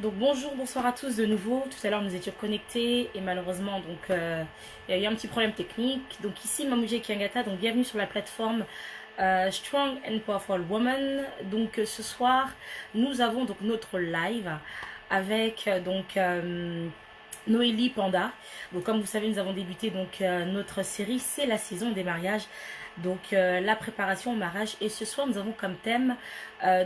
Donc bonjour, bonsoir à tous de nouveau. Tout à l'heure nous étions connectés et malheureusement il y a eu un petit problème technique. Donc ici Mamouji Kiangata, donc bienvenue sur la plateforme Strong and Powerful Woman. Donc ce soir nous avons donc notre live avec Noélie Panda. Donc comme vous savez nous avons débuté notre série, c'est la saison des mariages. La préparation au mariage, et ce soir nous avons comme thème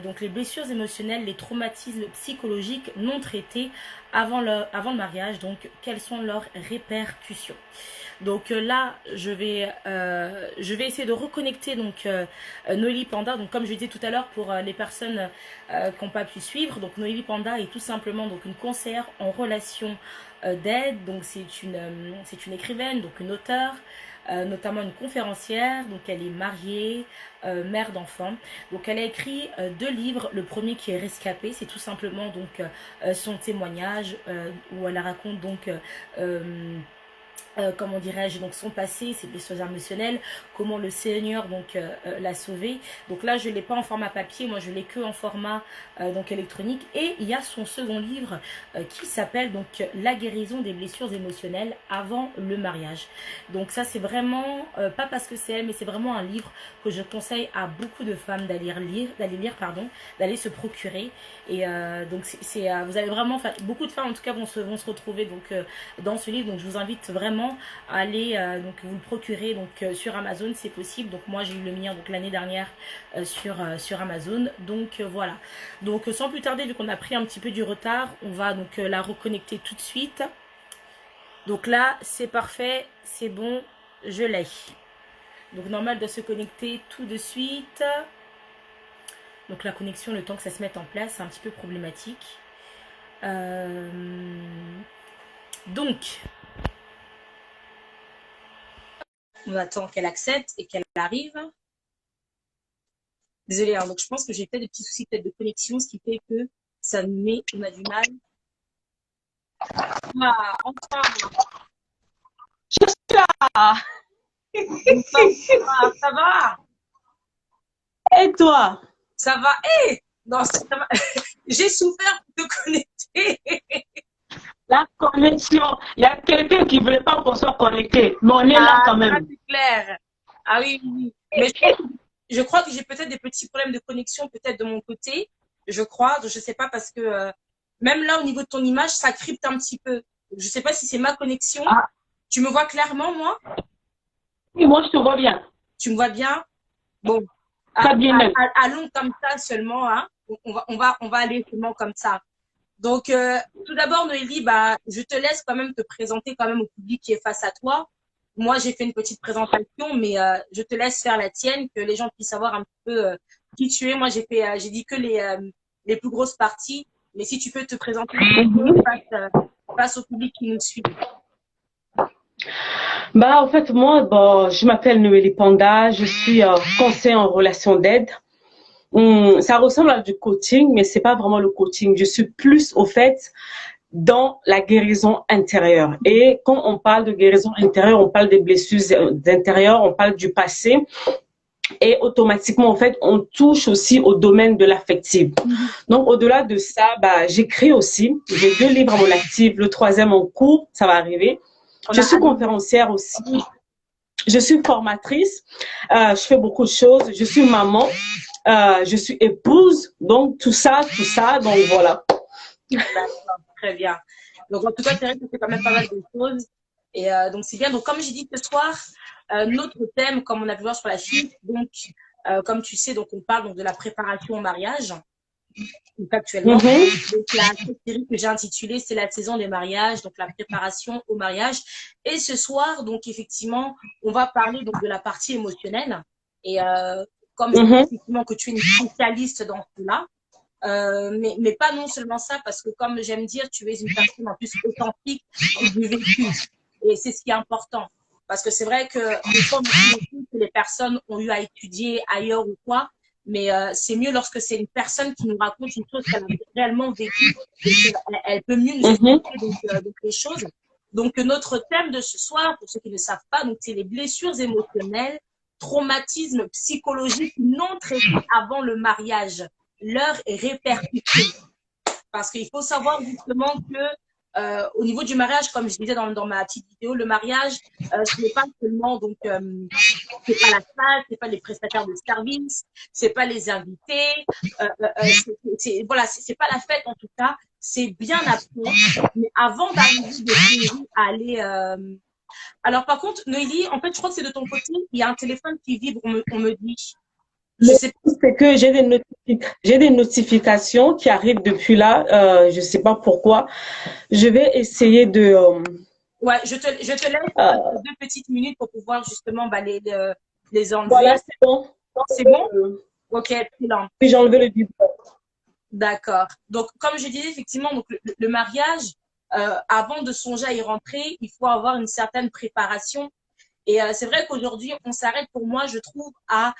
donc les blessures émotionnelles, les traumatismes psychologiques non traités avant le mariage, donc quelles sont leurs répercussions. Là, je vais essayer de reconnecter Noélie Panda. Donc comme je disais tout à l'heure pour les personnes qui n'ont pas pu suivre, donc Noélie Panda est tout simplement donc une conseillère en relation d'aide. Donc c'est une écrivaine, donc une auteure, notamment une conférencière. Donc elle est mariée, mère d'enfants. Donc elle a écrit deux livres. Le premier qui est Rescapé, c'est tout simplement son témoignage où elle raconte comment dirais-je, donc son passé, ses blessures émotionnelles, comment le Seigneur l'a sauvé. Donc là, je l'ai pas en format papier, moi je l'ai que en format électronique. Et il y a son second livre qui s'appelle La guérison des blessures émotionnelles avant le mariage. Donc ça, c'est vraiment pas parce que c'est elle, mais c'est vraiment un livre que je conseille à beaucoup de femmes d'aller se procurer. Et vous allez vraiment, enfin, beaucoup de femmes en tout cas vont se retrouver dans ce livre. Donc je vous invite vraiment à aller vous le procurer sur Amazon, c'est possible. Donc moi j'ai eu le mien l'année dernière sur Amazon. Voilà. Donc sans plus tarder, vu qu'on a pris un petit peu du retard, on va la reconnecter tout de suite. Donc là c'est parfait, c'est bon, je l'ai. Donc normal de se connecter tout de suite. Donc la connexion, le temps que ça se mette en place, c'est un petit peu problématique. Euh, donc, on attend qu'elle accepte et qu'elle arrive. Désolée, hein, donc je pense que j'ai peut-être des petits soucis peut-être de connexion, ce qui fait que on a du mal. Ah, enfin, Ah, ça va, et toi? ça va. Hé, non, ça va. J'ai souffert pour te connecter. La connexion. Il y a quelqu'un qui ne voulait pas qu'on soit connecté, mais on est là Ah, quand ça même. c'est clair. Ah oui, oui, oui. Mais je crois que j'ai peut-être des petits problèmes de connexion, peut-être de mon côté. Je crois, je sais pas parce que même là au niveau de ton image, ça crypte un petit peu. Je sais pas si c'est ma connexion. Ah, Tu me vois clairement, moi? oui, moi, je te vois bien. Tu me vois bien? Bon, Très bien même. allons comme ça seulement, hein. On va aller seulement comme ça. Tout d'abord, Noélie, bah, je te laisse quand même te présenter quand même au public qui est face à toi. Moi, j'ai fait une petite présentation, mais je te laisse faire la tienne, que les gens puissent savoir un petit peu qui tu es. Moi, j'ai dit que les plus grosses parties, mais si tu peux te présenter un petit peu face au public qui nous suit. Bah, en fait, moi, bon, je m'appelle Noélie Panda, je suis conseiller en relation d'aide. Ça ressemble à du coaching, mais c'est pas vraiment le coaching. Je suis plus, au fait, dans la guérison intérieure. Et quand on parle de guérison intérieure, on parle des blessures intérieures, on parle du passé. Et automatiquement, en fait, on touche aussi au domaine de l'affectif. Donc, au-delà de ça, bah, j'écris aussi. J'ai deux livres à mon actif. Le troisième en cours, ça va arriver. On Je a suis conférencière aussi. Je suis formatrice. Je fais beaucoup de choses. Je suis maman. Je suis épouse. Donc, tout ça. Donc, voilà. D'accord, très bien. Donc, en tout cas, c'est vrai que c'est quand même pas mal de choses. Et donc, c'est bien. Donc, comme j'ai dit ce soir, notre thème, comme on a pu voir sur la fiche, comme tu sais, donc on parle de la préparation au mariage, donc actuellement. Mhm. Donc, la série que j'ai intitulée, c'est la saison des mariages, donc la préparation au mariage. Et ce soir, donc, effectivement, on va parler de la partie émotionnelle. Et comme je sais Mhm. effectivement que tu es une spécialiste dans cela, mais pas non seulement ça, parce que comme j'aime dire, tu es une personne en plus authentique et du vécu. Et c'est ce qui est important. Parce que c'est vrai que des fois, que les personnes ont eu à étudier ailleurs ou quoi, mais c'est mieux lorsque c'est une personne qui nous raconte une chose qu'elle a réellement vécue et qu'elle peut mieux nous Mhm. expliquer les choses. Donc notre thème de ce soir, pour ceux qui ne savent pas, donc c'est les blessures émotionnelles, traumatismes psychologiques non traités avant le mariage, leurs répercussions. Parce qu'il faut savoir justement que au niveau du mariage, comme je disais dans ma petite vidéo, le mariage, ce n'est pas seulement donc c'est pas la salle, c'est pas les prestataires de services, c'est pas les invités, voilà, c'est pas la fête en tout cas, c'est bien après. Mais avant d'arriver de Tunisie à aller alors par contre, Noélie, en fait, je crois que c'est de ton côté, il y a un téléphone qui vibre, on me dit. Je Le sais pas. truc, c'est que j'ai des notifications qui arrivent depuis là. Je sais pas pourquoi. Je vais essayer de. Ouais, je te laisse Euh, 2 petites minutes pour pouvoir justement bah, les voilà, enlever. c'est bon. C'est bon? Euh, Ok, excellent. Puis j'ai enlevé le vibro. D'accord. Donc, comme je disais, effectivement, donc le mariage, avant de songer à y rentrer, il faut avoir une certaine préparation. Et c'est vrai qu'aujourd'hui, on s'arrête pour moi, je trouve, à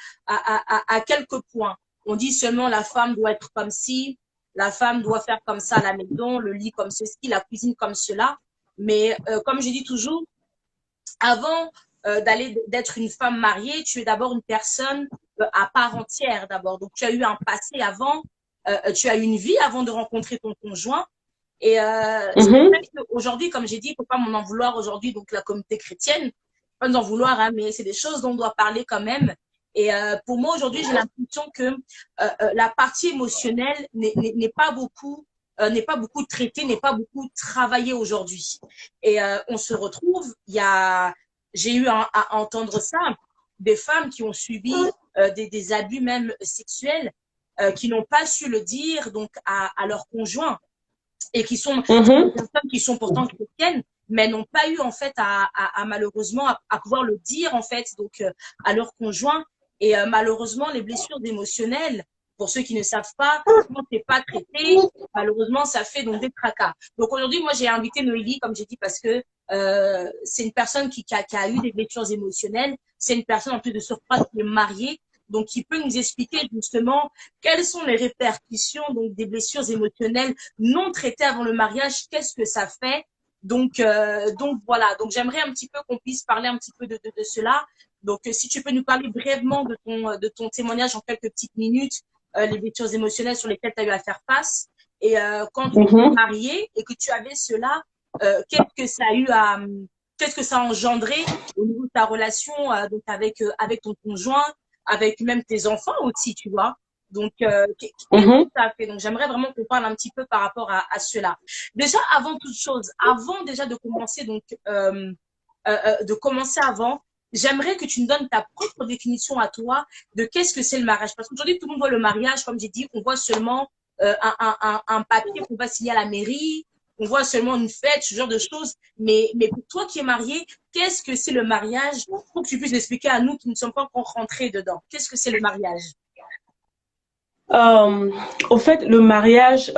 quelques points. On dit seulement la femme doit être comme ci, la femme doit faire comme ça à la maison, le lit comme ceci, la cuisine comme cela. Mais comme je dis toujours, avant d'être une femme mariée, tu es d'abord une personne à part entière d'abord. Donc, tu as eu un passé avant, tu as eu une vie avant de rencontrer ton conjoint. Et c'est Mhm, vrai qu'aujourd'hui, comme j'ai dit, il ne faut pas m'en en vouloir aujourd'hui, donc la communauté chrétienne, pas nous en vouloir, hein, mais c'est des choses dont on doit parler quand même. Et pour moi, aujourd'hui, j'ai l'impression que la partie émotionnelle n'est pas beaucoup traitée, n'est pas beaucoup travaillée aujourd'hui. Et on se retrouve, j'ai eu à entendre ça, des femmes qui ont subi des abus même sexuels, qui n'ont pas su le dire donc à leur conjoint et qui sont des mhm, personnes qui sont pourtant chrétiennes, mais n'ont pas eu en fait malheureusement à pouvoir le dire en fait donc à leur conjoint. Et malheureusement, les blessures émotionnelles, pour ceux qui ne savent pas, quand c'est pas traité, malheureusement, ça fait donc des tracas. Donc aujourd'hui, moi, j'ai invité Noélie, comme j'ai dit, parce que c'est une personne qui a eu des blessures émotionnelles. C'est une personne en plus de surcroît qui est mariée, donc qui peut nous expliquer justement quelles sont les répercussions donc des blessures émotionnelles non traitées avant le mariage, qu'est-ce que ça fait. Donc voilà, donc j'aimerais un petit peu qu'on puisse parler un petit peu de cela. Donc si tu peux nous parler brièvement de ton témoignage en quelques petites minutes, les blessures émotionnelles sur lesquelles tu as eu à faire face. Et quand tu es mhm. mariée et que tu avais cela, qu'est-ce que ça a engendré au niveau de ta relation donc avec ton conjoint, avec même tes enfants aussi, tu vois. Donc, qu'est-ce que Mhm. ça a fait? Donc, j'aimerais vraiment qu'on parle un petit peu par rapport à cela. Déjà, avant toute chose, avant déjà de commencer, donc, de commencer avant, j'aimerais que tu nous donnes ta propre définition à toi de qu'est-ce que c'est le mariage. Parce qu'aujourd'hui, tout le monde voit le mariage, comme j'ai dit, on voit seulement un papier qu'on va signer à la mairie, on voit seulement une fête, ce genre de choses. Mais pour toi qui es marié, qu'est-ce que c'est le mariage pour que tu puisses l'expliquer à nous qui ne sommes pas encore rentrés dedans? Qu'est-ce que c'est le mariage? Euh, Au fait, le mariage,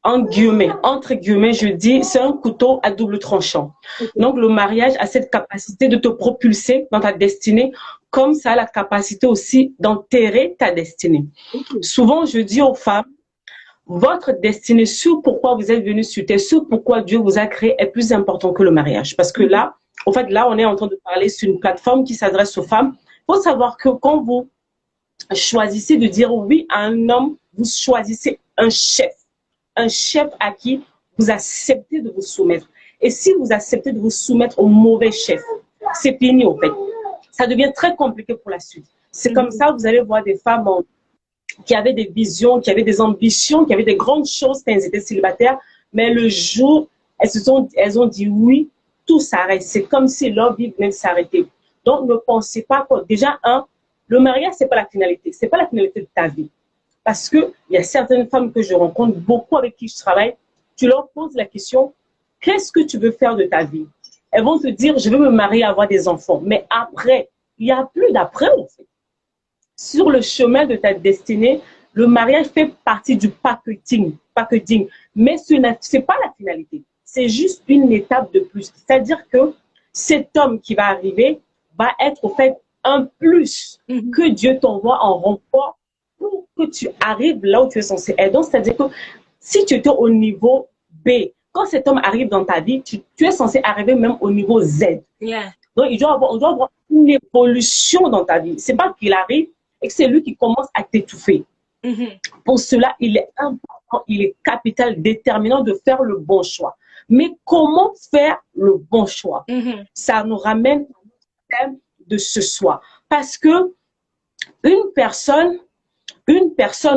entre guillemets, je dis, c'est un couteau à double tranchant. Ok. Donc, le mariage a cette capacité de te propulser dans ta destinée, comme ça a la capacité aussi d'enterrer ta destinée. Ok. Souvent, je dis aux femmes, votre destinée, sur pourquoi vous êtes venu sur terre, sur pourquoi Dieu vous a créé, est plus important que le mariage. Parce que là, au fait, là, on est en train de parler sur une plateforme qui s'adresse aux femmes. Il faut savoir que quand vous choisissez de dire oui à un homme, vous choisissez un chef à qui vous acceptez de vous soumettre. Et si vous acceptez de vous soumettre au mauvais chef, c'est fini au fait. Ça devient très compliqué pour la suite. C'est comme Mhm. ça, vous allez voir des femmes qui avaient des visions, qui avaient des ambitions, qui avaient des grandes choses quand elles étaient célibataires, mais le jour, elles ont dit oui, tout s'arrête. C'est comme si leur vie venait de s'arrêter. Donc, ne pensez pas que, déjà, le mariage, c'est pas la finalité. C'est pas la finalité de ta vie. Parce que il y a certaines femmes que je rencontre, beaucoup avec qui je travaille, tu leur poses la question, qu'est-ce que tu veux faire de ta vie? Elles vont te dire, je veux me marier, avoir des enfants. Mais après, il n'y a plus d'après, en fait. Sur le chemin de ta destinée, le mariage fait partie du packaging, mais ce n'est pas la finalité. C'est juste une étape de plus. C'est-à-dire que cet homme qui va arriver va être au fait un plus Mhm. que Dieu t'envoie en renfort pour que tu arrives là où tu es censé être. Donc, c'est-à-dire que si tu étais au niveau B, quand cet homme arrive dans ta vie, tu es censé arriver même au niveau Z. Yeah. Donc, on doit avoir une évolution dans ta vie. C'est pas qu'il arrive et que c'est lui qui commence à t'étouffer. Mhm. Pour cela, il est important, il est capital, déterminant de faire le bon choix. Mais comment faire le bon choix? Mhm. Ça nous ramène au thème de ce soir. Parce que une personne,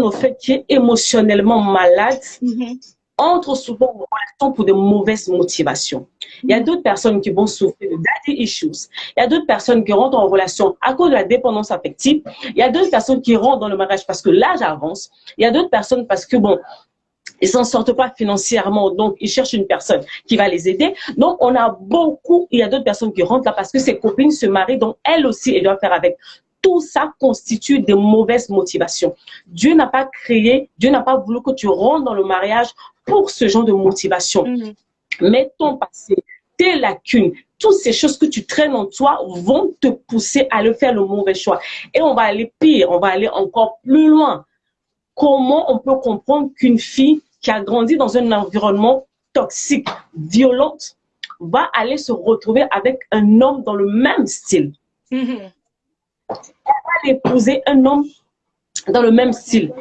au fait, qui est émotionnellement malade, Mhm. entre souvent en relation pour de mauvaises motivations. Il y a d'autres personnes qui vont souffrir de daddy issues. Il y a d'autres personnes qui rentrent en relation à cause de la dépendance affective. Il y a d'autres personnes qui rentrent dans le mariage parce que l'âge avance. Il y a d'autres personnes parce que, bon, ils s'en sortent pas financièrement, donc ils cherchent une personne qui va les aider. Donc, on a beaucoup, il y a d'autres personnes qui rentrent là parce que ses copines se marient, donc elles aussi, elles doivent faire avec. Tout ça constitue des mauvaises motivations. Dieu n'a pas créé, Dieu n'a pas voulu que tu rentres dans le mariage pour ce genre de motivation. Mhm. Mais ton passé, tes lacunes, toutes ces choses que tu traînes en toi vont te pousser à le faire le mauvais choix. Et on va aller pire, on va aller encore plus loin. Comment on peut comprendre qu'une fille qui a grandi dans un environnement toxique, violent, va aller se retrouver avec un homme dans le même style? Mhm. Va épouser un homme dans le même style.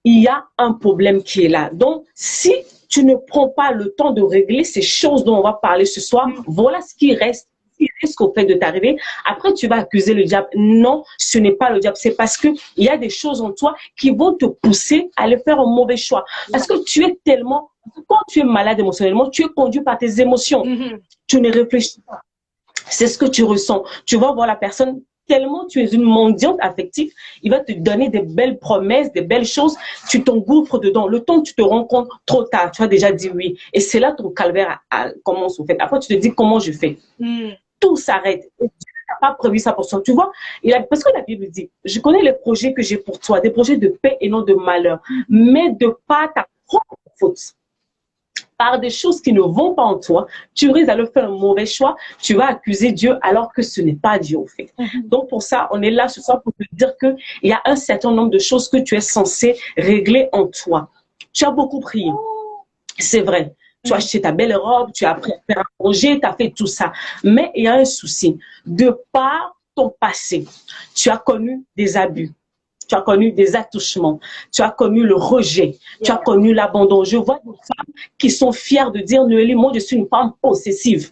Il y a un problème qui est là. Donc, si tu ne prends pas le temps de régler ces choses dont on va parler ce soir, voilà ce qui reste. Il risque au fait de t'arriver. Après, tu vas accuser le diable. Non, ce n'est pas le diable. C'est parce qu'il y a des choses en toi qui vont te pousser à aller faire un mauvais choix. Parce que tu es tellement... Quand tu es malade émotionnellement, tu es conduit par tes émotions. Mhm. Tu ne réfléchis pas. C'est ce que tu ressens. Tu vas voir la personne, tellement tu es une mendiante affective, il va te donner des belles promesses, des belles choses, tu t'engouffres dedans. Le temps que tu te rends compte trop tard, tu as déjà dit oui. Et c'est là ton calvaire commence au fait. Après, tu te dis comment je fais. Mhm. Tout s'arrête. Et Dieu n'a pas prévu ça pour toi. Tu vois, parce que la Bible dit, je connais les projets que j'ai pour toi, des projets de paix et non de malheur, mais de pas ta propre faute, par des choses qui ne vont pas en toi, tu risques d'aller faire un mauvais choix, tu vas accuser Dieu alors que ce n'est pas Dieu au fait. Mhm. Donc pour ça, on est là ce soir pour te dire qu'il y a un certain nombre de choses que tu es censé régler en toi. Tu as beaucoup prié, c'est vrai. Tu as acheté ta belle robe, tu as appris à faire un projet, tu as fait tout ça. Mais il y a un souci. De par ton passé, tu as connu des abus. Tu as connu des attouchements, tu as connu le rejet, tu as connu l'abandon. Je vois des femmes qui sont fières de dire, Noélie, moi je suis une femme possessive.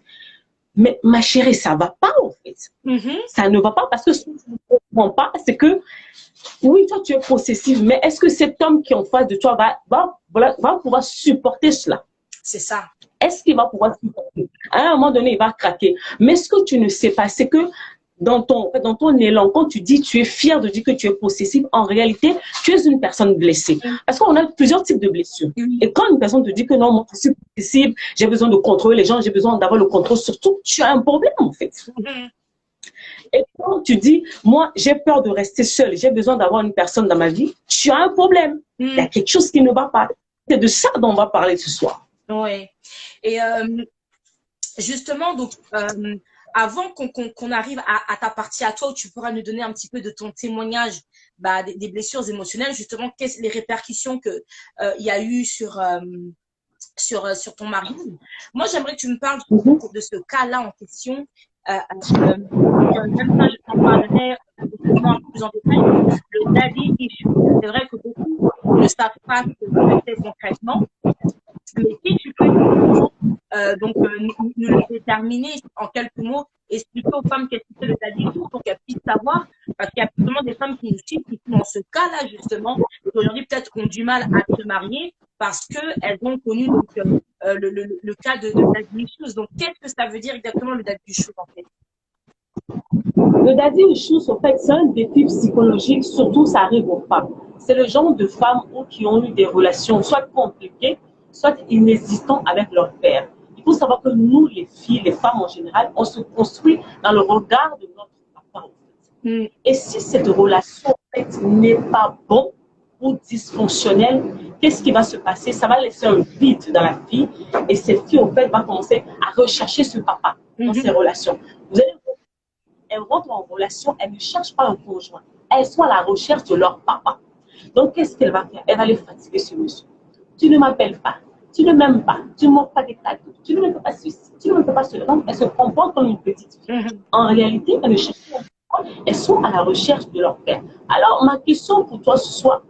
Mais ma chérie, ça ne va pas en fait. Mhm. Ça ne va pas parce que ce que tu ne comprends pas, c'est que oui, toi tu es possessive, mais est-ce que cet homme qui est en face de toi va pouvoir supporter cela? C'est ça. Est-ce qu'il va pouvoir supporter? À un moment donné, il va craquer. Mais ce que tu ne sais pas, c'est que dans ton élan, quand tu dis tu es fier de dire que tu es possessive, en réalité, tu es une personne blessée. Parce qu'on a plusieurs types de blessures. Et quand une personne te dit que non, moi, je suis possessive, j'ai besoin de contrôler les gens, j'ai besoin d'avoir le contrôle sur tout, tu as un problème en fait. Mhm. Et quand tu dis, moi, j'ai peur de rester seule, j'ai besoin d'avoir une personne dans ma vie, tu as un problème. Il y a quelque chose qui ne va pas. C'est de ça dont on va parler ce soir. Ouais. Et justement, donc, avant qu'on arrive à ta partie à toi, où tu pourras nous donner un petit peu de ton témoignage des blessures émotionnelles, justement, quelles sont les répercussions que il y a eu sur ton mari. Moi, j'aimerais que tu me parles de ce cas-là en question. Même ça, je t'en parlerai un peu plus en détail. Le daddy issue. C'est vrai que beaucoup ne savent pas ce que c'est concrètement. Mais si tu peux nous le déterminer en quelques mots, expliquer aux femmes qu'est-ce que c'est le daddy issue pour qu'elles puissent savoir, parce qu'il y a justement des femmes qui nous suivent, qui sont dans ce cas-là justement, qui aujourd'hui peut-être ont du mal à se marier parce qu'elles ont connu donc, le cas de daddy issues. Donc qu'est-ce que ça veut dire exactement le daddy issue en fait? Le daddy issues, en fait, c'est un défi psychologique, surtout ça arrive aux femmes. C'est le genre de femmes qui ont eu des relations soit compliquées, soit inexistantes avec leur père. Il faut savoir que nous, les filles, les femmes en général, on se construit dans le regard de notre papa. En fait. Et si cette relation en fait, n'est pas bonne ou dysfonctionnelle, qu'est-ce qui va se passer? Ça va laisser un vide dans la fille et cette fille, en fait, va commencer à rechercher ce papa dans ses relations. Vous allez elles rentrent en relation, elles ne cherchent pas un conjoint. Elles sont à la recherche de leur papa. Donc, qu'est-ce qu'elle va faire? Elle va les fatiguer ce monsieur. Tu ne m'appelles pas, tu ne m'aimes pas, tu ne m'offres pas des cadeaux, tu ne me fais pas ceci, tu ne me fais pas cela. Donc, elles se comportent comme une petite fille. En réalité, elles ne cherchent pas. Elles sont à la recherche de leur père. Alors, ma question pour toi ce soir,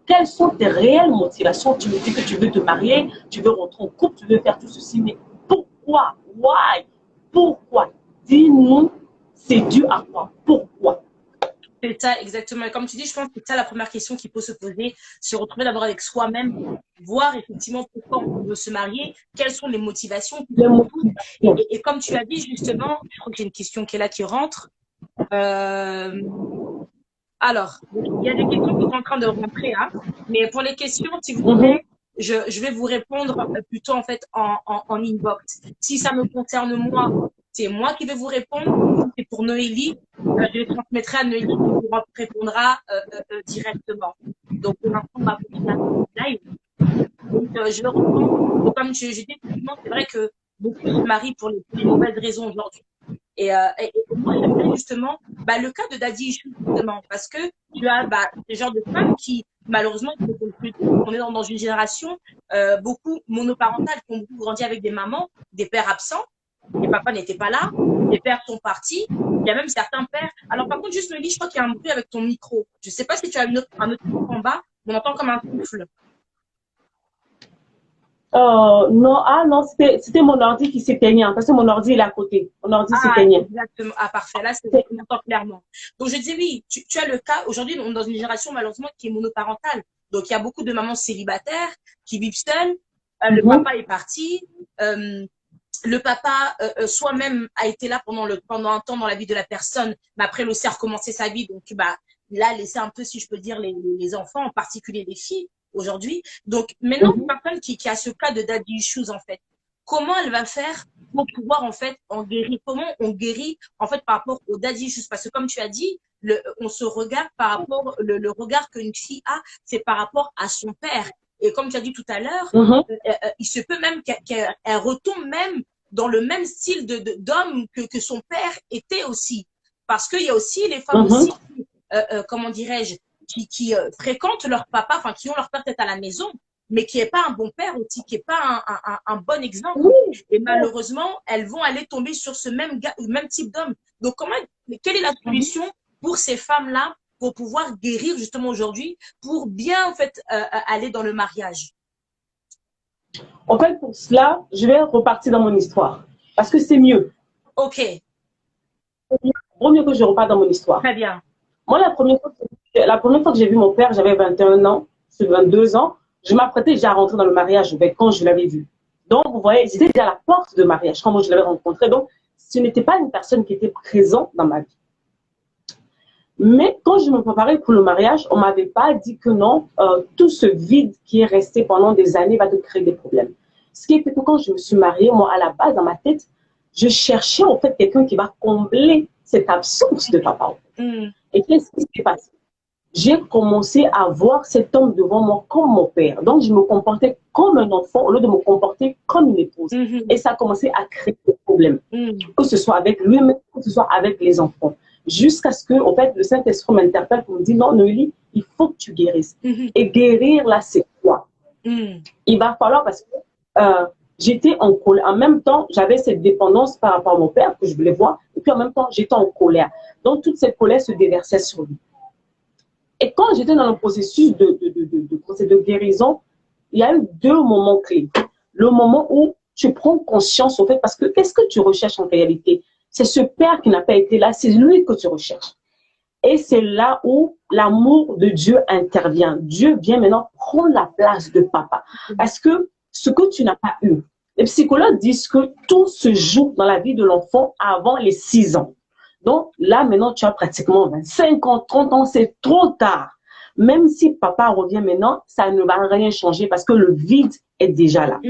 quelles sont tes réelles motivations? Tu me dis que tu veux te marier, tu veux rentrer en couple, tu veux faire tout ceci, mais pourquoi? Why? Pourquoi? Dis-nous, c'est dû à quoi? Pourquoi? C'est ça, exactement. Et comme tu dis, je pense que c'est ça la première question qu'il faut se poser, se retrouver d'abord avec soi-même, voir effectivement pourquoi on veut se marier, quelles sont les motivations qui Les sont en nous. motivations. Et comme tu as dit justement, je crois qu'il y a une question qui est là qui rentre. Euh, alors, il y a des questions qui sont en train de rentrer, hein, mais pour les questions, s'il vous plaît, je vais vous répondre plutôt en fait en inbox. Si ça me concerne moi, c'est moi qui vais vous répondre. Si c'est pour Noélie, je les transmettrai à Noélie qui vous répondra directement. Donc, pour l'instant, on va continuer à faire live. Donc, je le reprends. Donc, comme je dis, effectivement, c'est vrai que beaucoup se marient pour les mauvaises raisons aujourd'hui. Et moi, j'aimerais justement le cas de Daddy Issues, justement, parce que tu as ce genre de femmes qui, malheureusement, on est dans une génération beaucoup monoparentale, qui ont beaucoup grandi avec des mamans, des pères absents, les papas n'étaient pas là, les pères sont partis, il y a même certains pères. Alors, par contre, juste me dis, je crois qu'il y a un bruit avec ton micro. Je ne sais pas si tu as un autre micro en bas, mais on entend comme un souffle. Non, ah non, c'était mon ordi qui s'éteignait, parce que mon ordi il est à côté. Mon ordi Ah, s'éteignait. exactement. Ah, parfait. Là, c'est on entend clairement. Donc, je disais, oui, tu as le cas, aujourd'hui, on est dans une génération, malheureusement, qui est monoparentale. Donc, il y a beaucoup de mamans célibataires qui vivent seules. Le papa est parti. Le papa, soi-même, a été là pendant un temps dans la vie de la personne, mais après, il aussi a recommencé sa vie. Donc, il a laissé un peu, si je peux dire, les enfants, en particulier les filles, aujourd'hui. Donc, maintenant, une personne qui a ce cas de daddy issues, en fait, comment elle va faire pour pouvoir en fait en guérir? Comment on guérit en fait par rapport au daddy issues? Parce que comme tu as dit, on se regarde par rapport le regard qu'une fille a, c'est par rapport à son père. Et comme tu as dit tout à l'heure, il se peut même qu'elle retombe même dans le même style d'homme que son père était aussi. Parce qu'il y a aussi les femmes aussi, comment dirais-je, qui fréquentent leur papa, enfin qui ont leur père peut-être à la maison, mais qui n'est pas un bon père aussi, qui n'est pas un bon exemple. Et malheureusement, elles vont aller tomber sur ce même type d'homme. Donc, quelle est la solution pour ces femmes-là pour pouvoir guérir justement aujourd'hui, pour bien en fait aller dans le mariage? En fait, pour cela, je vais repartir dans mon histoire, parce que c'est mieux. Ok. Vaut mieux que je reparte dans mon histoire. Très bien. Moi, la première fois que j'ai vu mon père, j'avais 21 ans, sur 22 ans. Je m'apprêtais déjà à rentrer dans le mariage quand je l'avais vu. Donc, vous voyez, j'étais déjà à la porte de mariage quand moi je l'avais rencontré. Donc, ce n'était pas une personne qui était présente dans ma vie. Mais quand je me préparais pour le mariage, on ne m'avait pas dit que non, tout ce vide qui est resté pendant des années va te créer des problèmes. Ce qui est fait que quand je me suis mariée, moi, à la base, dans ma tête, je cherchais en fait quelqu'un qui va combler cette absence de papa. Et qu'est-ce qui s'est passé? J'ai commencé à voir cet homme devant moi comme mon père. Donc, je me comportais comme un enfant au lieu de me comporter comme une épouse. Et ça a commencé à créer des problèmes. Que ce soit avec lui-même, que ce soit avec les enfants. Jusqu'à ce que, en fait, le Saint-Esprit m'interpelle pour me dire, non, Noélie, il faut que tu guérisses. Et guérir, là, c'est quoi? Il va falloir, parce que j'étais en colère. En même temps, j'avais cette dépendance par rapport à mon père, que je voulais voir. Et puis, en même temps, j'étais en colère. Donc, toute cette colère se déversait sur lui. Et quand j'étais dans le processus de guérison, il y a eu deux moments clés. Le moment où tu prends conscience, en fait, parce que qu'est-ce que tu recherches en réalité? C'est ce père qui n'a pas été là, c'est lui que tu recherches. Et c'est là où l'amour de Dieu intervient. Dieu vient maintenant prendre la place de papa. Parce que ce que tu n'as pas eu, les psychologues disent que tout se joue dans la vie de l'enfant avant les 6 ans. Donc là, maintenant, tu as pratiquement 25 ans, 30 ans, c'est trop tard. Même si papa revient maintenant, ça ne va rien changer parce que le vide est déjà là.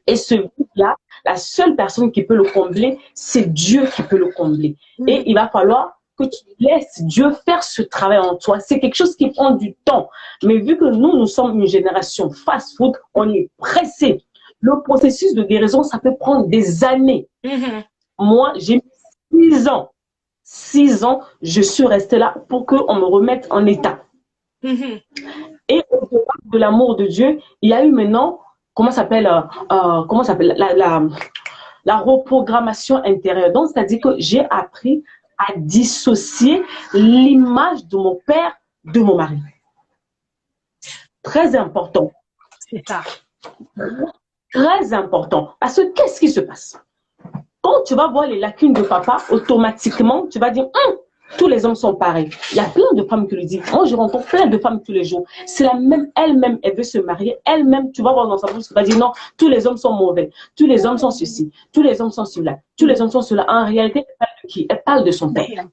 Et ce vide-là, la seule personne qui peut le combler, c'est Dieu qui peut le combler. Et il va falloir que tu laisses Dieu faire ce travail en toi. C'est quelque chose qui prend du temps. Mais vu que nous sommes une génération fast-food, on est pressé. Le processus de guérison, ça peut prendre des années. Moi, j'ai 6 ans. 6 ans, je suis restée là pour qu'on me remette en état. Et au-delà de l'amour de Dieu, il y a eu maintenant, comment s'appelle la reprogrammation intérieure. Donc, c'est-à-dire que j'ai appris à dissocier l'image de mon père de mon mari. Très important. C'est ça. Très important. Parce que qu'est-ce qui se passe? Quand tu vas voir les lacunes de papa, automatiquement, tu vas dire, tous les hommes sont pareils. Il y a plein de femmes qui le disent. Moi, je rencontre plein de femmes tous les jours. C'est la même, elle-même, elle veut se marier. Elle-même, tu vas voir dans sa bouche, tu vas dire, non, tous les hommes sont mauvais. Tous les hommes sont ceci. Tous les hommes sont cela. Tous les hommes sont cela. En réalité, elle parle de qui? Elle parle de son père.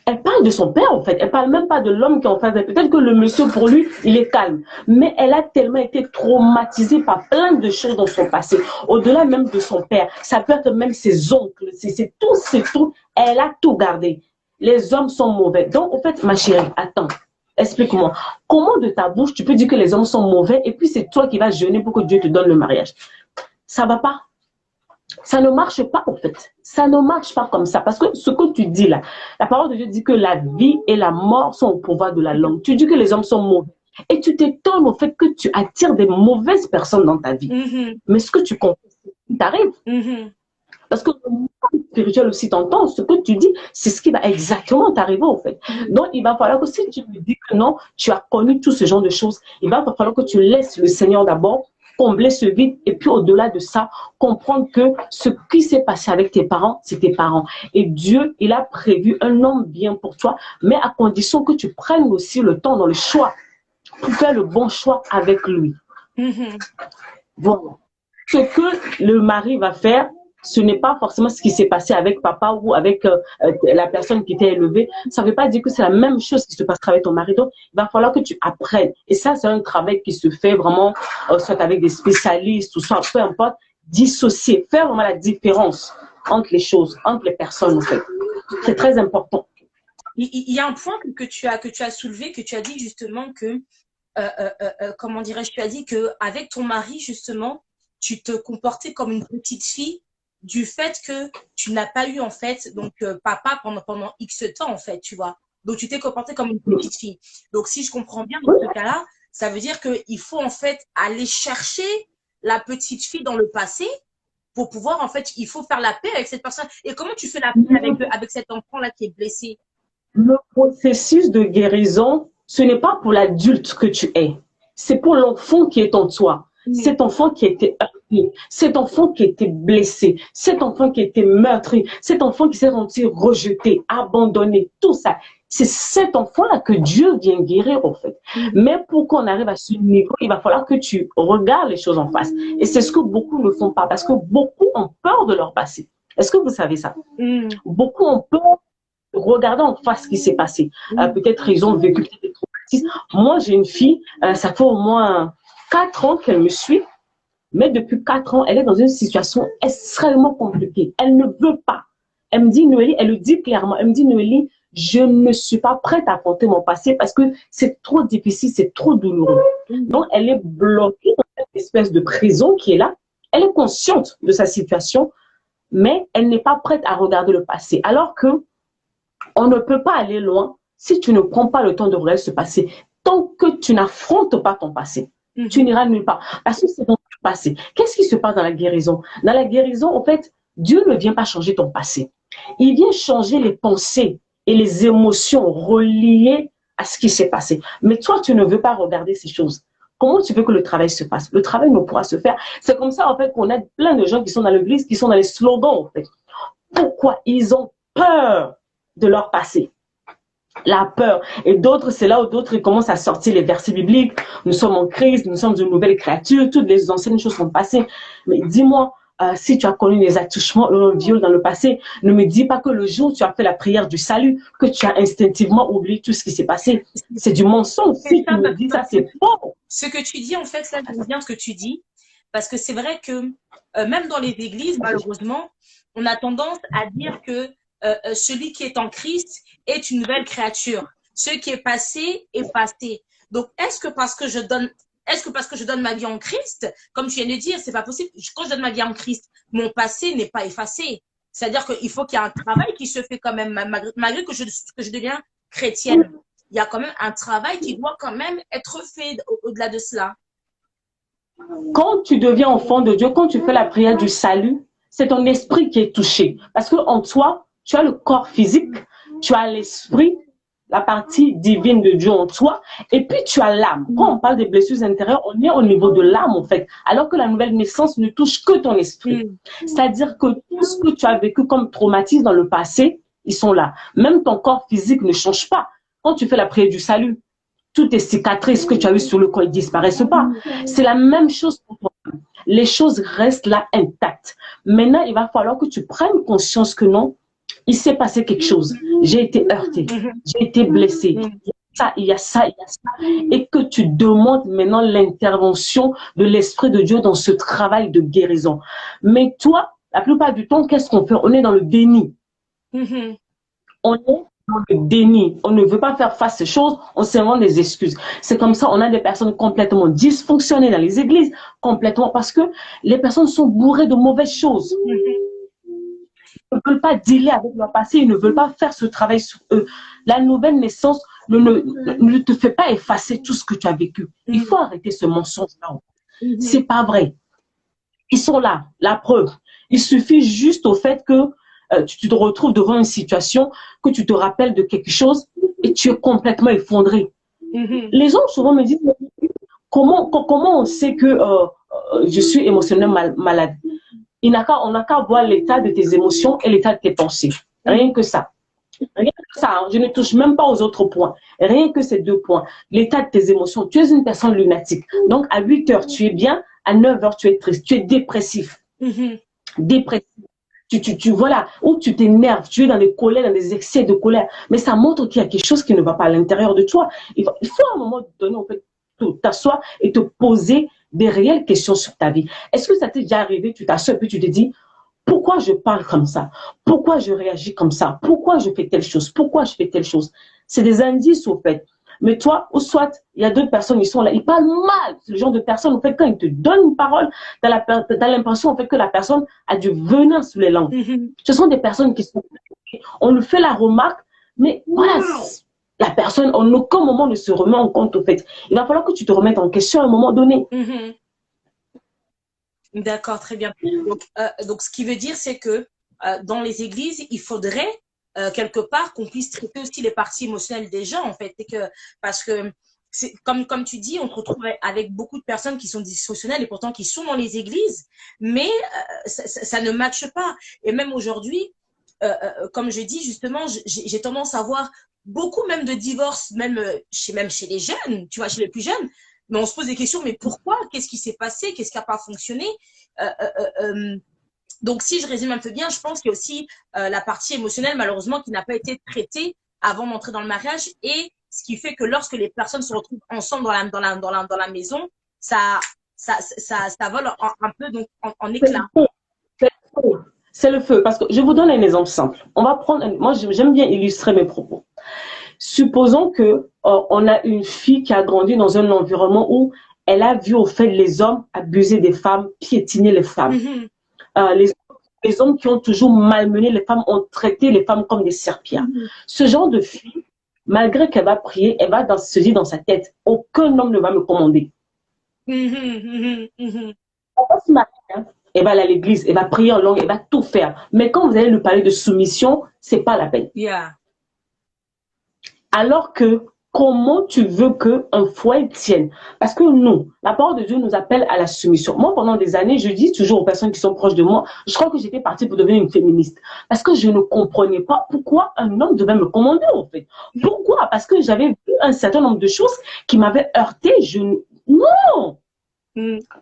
Elle parle de son père, en fait. Elle parle même pas de l'homme qui est en face d'elle. Peut-être que le monsieur, pour lui, il est calme. Mais elle a tellement été traumatisée par plein de choses dans son passé. Au-delà même de son père. Ça peut être même ses oncles. C'est tout, c'est tout. Elle a tout gardé. Les hommes sont mauvais. Donc, en fait, ma chérie, attends. Explique-moi. Comment de ta bouche, tu peux dire que les hommes sont mauvais et puis c'est toi qui vas jeûner pour que Dieu te donne le mariage? Ça va pas. Ça ne marche pas, en fait. Ça ne marche pas comme ça. Parce que ce que tu dis là, la parole de Dieu dit que la vie et la mort sont au pouvoir de la langue. Tu dis que les hommes sont mauvais. Et tu t'étonnes au fait que tu attires des mauvaises personnes dans ta vie. Mais ce que tu comprends, c'est ce qui t'arrive. Parce que le monde spirituel aussi t'entend. Ce que tu dis, c'est ce qui va exactement t'arriver, en fait. Donc, il va falloir que si tu me dis que non, tu as connu tout ce genre de choses, il va falloir que tu laisses le Seigneur d'abord combler ce vide et puis au-delà de ça, comprendre que ce qui s'est passé avec tes parents, c'est tes parents. Et Dieu, il a prévu un homme bien pour toi, mais à condition que tu prennes aussi le temps dans le choix pour faire le bon choix avec lui. Voilà. Ce que le mari va faire, ce n'est pas forcément ce qui s'est passé avec papa ou avec la personne qui t'a élevé. Ça ne veut pas dire que c'est la même chose qui se passera avec ton mari. Donc, il va falloir que tu apprennes. Et ça, c'est un travail qui se fait vraiment, soit avec des spécialistes ou soit, peu importe, dissocier, faire vraiment la différence entre les choses, entre les personnes, en fait. C'est très important. Il y a un point que tu as soulevé, que tu as dit justement que, comment dirais-je, tu as dit qu'avec ton mari, justement, tu te comportais comme une petite fille du fait que tu n'as pas eu, en fait, donc papa pendant X temps, en fait, tu vois. Donc, tu t'es comporté comme une petite fille. Donc, si je comprends bien, dans ce cas-là, ça veut dire qu'il faut, en fait, aller chercher la petite fille dans le passé pour pouvoir, en fait, il faut faire la paix avec cette personne. Et comment tu fais la paix avec cet enfant-là qui est blessé? Le processus de guérison, ce n'est pas pour l'adulte que tu es. C'est pour l'enfant qui est en toi. Cet enfant qui a été heurté, cet enfant qui a été blessé, cet enfant qui a été meurtri, cet enfant qui s'est senti rejeté, abandonné, tout ça. C'est cet enfant-là que Dieu vient guérir, en fait. Mais pour qu'on arrive à ce niveau, il va falloir que tu regardes les choses en face. Et c'est ce que beaucoup ne font pas, parce que beaucoup ont peur de leur passé. Est-ce que vous savez ça? Beaucoup ont peur de regarder en face ce qui s'est passé. Peut-être ils ont vécu des traumatismes. Moi, j'ai une fille, ça fait au moins 4 ans qu'elle me suit, mais depuis 4 ans, elle est dans une situation extrêmement compliquée. Elle ne veut pas. Elle me dit, Noélie, elle le dit clairement, elle me dit, Noélie, je ne suis pas prête à affronter mon passé parce que c'est trop difficile, c'est trop douloureux. Donc, elle est bloquée dans cette espèce de prison qui est là. Elle est consciente de sa situation, mais elle n'est pas prête à regarder le passé. Alors que on ne peut pas aller loin si tu ne prends pas le temps de regarder ce passé. Tant que tu n'affrontes pas ton passé, tu n'iras nulle part. Parce que c'est dans le passé. Qu'est-ce qui se passe dans la guérison? Dans la guérison, en fait, Dieu ne vient pas changer ton passé. Il vient changer les pensées et les émotions reliées à ce qui s'est passé. Mais toi, tu ne veux pas regarder ces choses. Comment tu veux que le travail se fasse? Le travail ne pourra se faire. C'est comme ça, en fait, qu'on a plein de gens qui sont dans l'église, qui sont dans les slogans, en fait. Pourquoi? Ils ont peur de leur passé. La peur. Et d'autres, c'est là où d'autres commencent à sortir les versets bibliques. Nous sommes en Christ, nous sommes une nouvelle créature, toutes les anciennes choses sont passées. Mais dis-moi, si tu as connu des attouchements ou un viol dans le passé, ne me dis pas que le jour où tu as fait la prière du salut, que tu as instinctivement oublié tout ce qui s'est passé. C'est du mensonge. Si tu me dis ça, c'est faux. Ce que tu dis, en fait, là, j'aime bien ce que tu dis, parce que c'est vrai que même dans les églises, malheureusement, on a tendance à dire que celui qui est en Christ est une nouvelle créature. Ce qui est passé est passé. Donc, est-ce que parce que je donne ma vie en Christ, comme tu viens de dire, c'est pas possible. Quand je donne ma vie en Christ, mon passé n'est pas effacé. C'est-à-dire qu'il faut qu'il y ait un travail qui se fait quand même, malgré que je deviens chrétienne. Il y a quand même un travail qui doit quand même être fait au-delà de cela. Quand tu deviens enfant de Dieu, quand tu fais la prière du salut, c'est ton esprit qui est touché. Parce que en toi, tu as le corps physique, tu as l'esprit la partie divine de Dieu en toi, et puis tu as l'âme. Quand on parle des blessures intérieures, on est au niveau de l'âme, en fait, alors que la nouvelle naissance ne touche que ton esprit. C'est-à-dire que tout ce que tu as vécu comme traumatisme dans le passé, ils sont là. Même ton corps physique ne change pas. Quand tu fais la prière du salut, toutes tes cicatrices que tu as eues sur le corps ne disparaissent pas. C'est la même chose pour toi. Les choses restent là intactes. Maintenant, il va falloir que tu prennes conscience que non, il s'est passé quelque chose. J'ai été heurtée, j'ai été blessée. Il y a ça, il y a ça. Et que tu demandes maintenant l'intervention de l'Esprit de Dieu dans ce travail de guérison. Mais toi, la plupart du temps, qu'est-ce qu'on fait? On est dans le déni. On est dans le déni. On ne veut pas faire face à ces choses, on s'invente des excuses. C'est comme ça, on a des personnes complètement dysfonctionnées dans les églises, complètement, parce que les personnes sont bourrées de mauvaises choses. Ils ne veulent pas dealer avec leur passé, ils ne veulent pas faire ce travail sur eux. La nouvelle naissance ne te fait pas effacer tout ce que tu as vécu. Il faut arrêter ce mensonge-là. C'est pas vrai. Ils sont là, la preuve. Il suffit juste au fait que tu te retrouves devant une situation, que tu te rappelles de quelque chose et tu es complètement effondré. Les gens souvent me disent, comment on sait que je suis émotionnellement malade? On n'a qu'à voir l'état de tes émotions et l'état de tes pensées. Rien que ça. Rien que ça. Hein. Je ne touche même pas aux autres points. Rien que ces 2 points. L'état de tes émotions. Tu es une personne lunatique. Donc, à 8 heures, tu es bien. À 9 heures, tu es triste. Tu es dépressif. Dépressif. Voilà, ou tu t'énerves, tu es dans des colères, dans des excès de colère. Mais ça montre qu'il y a quelque chose qui ne va pas à l'intérieur de toi. Il faut à un moment donné, en fait, t'asseoir et te poser des réelles questions sur ta vie. Est-ce que ça t'est déjà arrivé, tu t'assois et puis tu te dis, pourquoi je parle comme ça? Pourquoi je réagis comme ça? Pourquoi je fais telle chose? Pourquoi je fais telle chose? C'est des indices, au fait. Mais toi, ou soit, il y a 2 personnes, ils sont là, ils parlent mal. C'est le genre de personne, en fait, quand ils te donnent une parole, t'as l'impression, en fait, que la personne a du venin sous les langues. Ce sont des personnes qui sont... On lui fait la remarque, mais voilà, la personne, en aucun moment, ne se remet en compte, au fait. Il va falloir que tu te remettes en question à un moment donné. D'accord, très bien. Donc, ce qui veut dire, c'est que dans les églises, il faudrait quelque part qu'on puisse traiter aussi les parties émotionnelles des gens, en fait. Parce que, comme tu dis, on se retrouve avec beaucoup de personnes qui sont dysfonctionnelles et pourtant qui sont dans les églises, mais ça ne matche pas. Et même aujourd'hui, comme je dis, justement, j'ai tendance à voir beaucoup même de divorces, même chez les jeunes, tu vois, chez les plus jeunes. Mais on se pose des questions, mais pourquoi? Qu'est-ce qui s'est passé? Qu'est-ce qui n'a pas fonctionné? Donc, si je résume un peu bien, je pense qu'il y a aussi la partie émotionnelle, malheureusement, qui n'a pas été traitée avant d'entrer dans le mariage. Et ce qui fait que lorsque les personnes se retrouvent ensemble dans la maison, ça vole un peu donc, en éclat. C'est le feu. Parce que je vous donne un exemple simple. On va prendre, moi, j'aime bien illustrer mes propos. Supposons que on a une fille qui a grandi dans un environnement où elle a vu au fait les hommes abuser des femmes, piétiner les femmes. Les hommes qui ont toujours malmené les femmes ont traité les femmes comme des serpillères. Ce genre de fille, malgré qu'elle va prier, elle va se dire dans sa tête, aucun homme ne va me commander. Elle va se marier, hein. Elle va aller à l'église, elle va prier en langue, elle va tout faire. Mais quand vous allez lui parler de soumission, c'est pas la peine. Alors que, comment tu veux qu'un foyer tienne? Parce que nous, la parole de Dieu nous appelle à la soumission. Moi, pendant des années, je dis toujours aux personnes qui sont proches de moi, je crois que j'étais partie pour devenir une féministe. Parce que je ne comprenais pas pourquoi un homme devait me commander, en fait. Pourquoi? Parce que j'avais vu un certain nombre de choses qui m'avaient heurté. Non!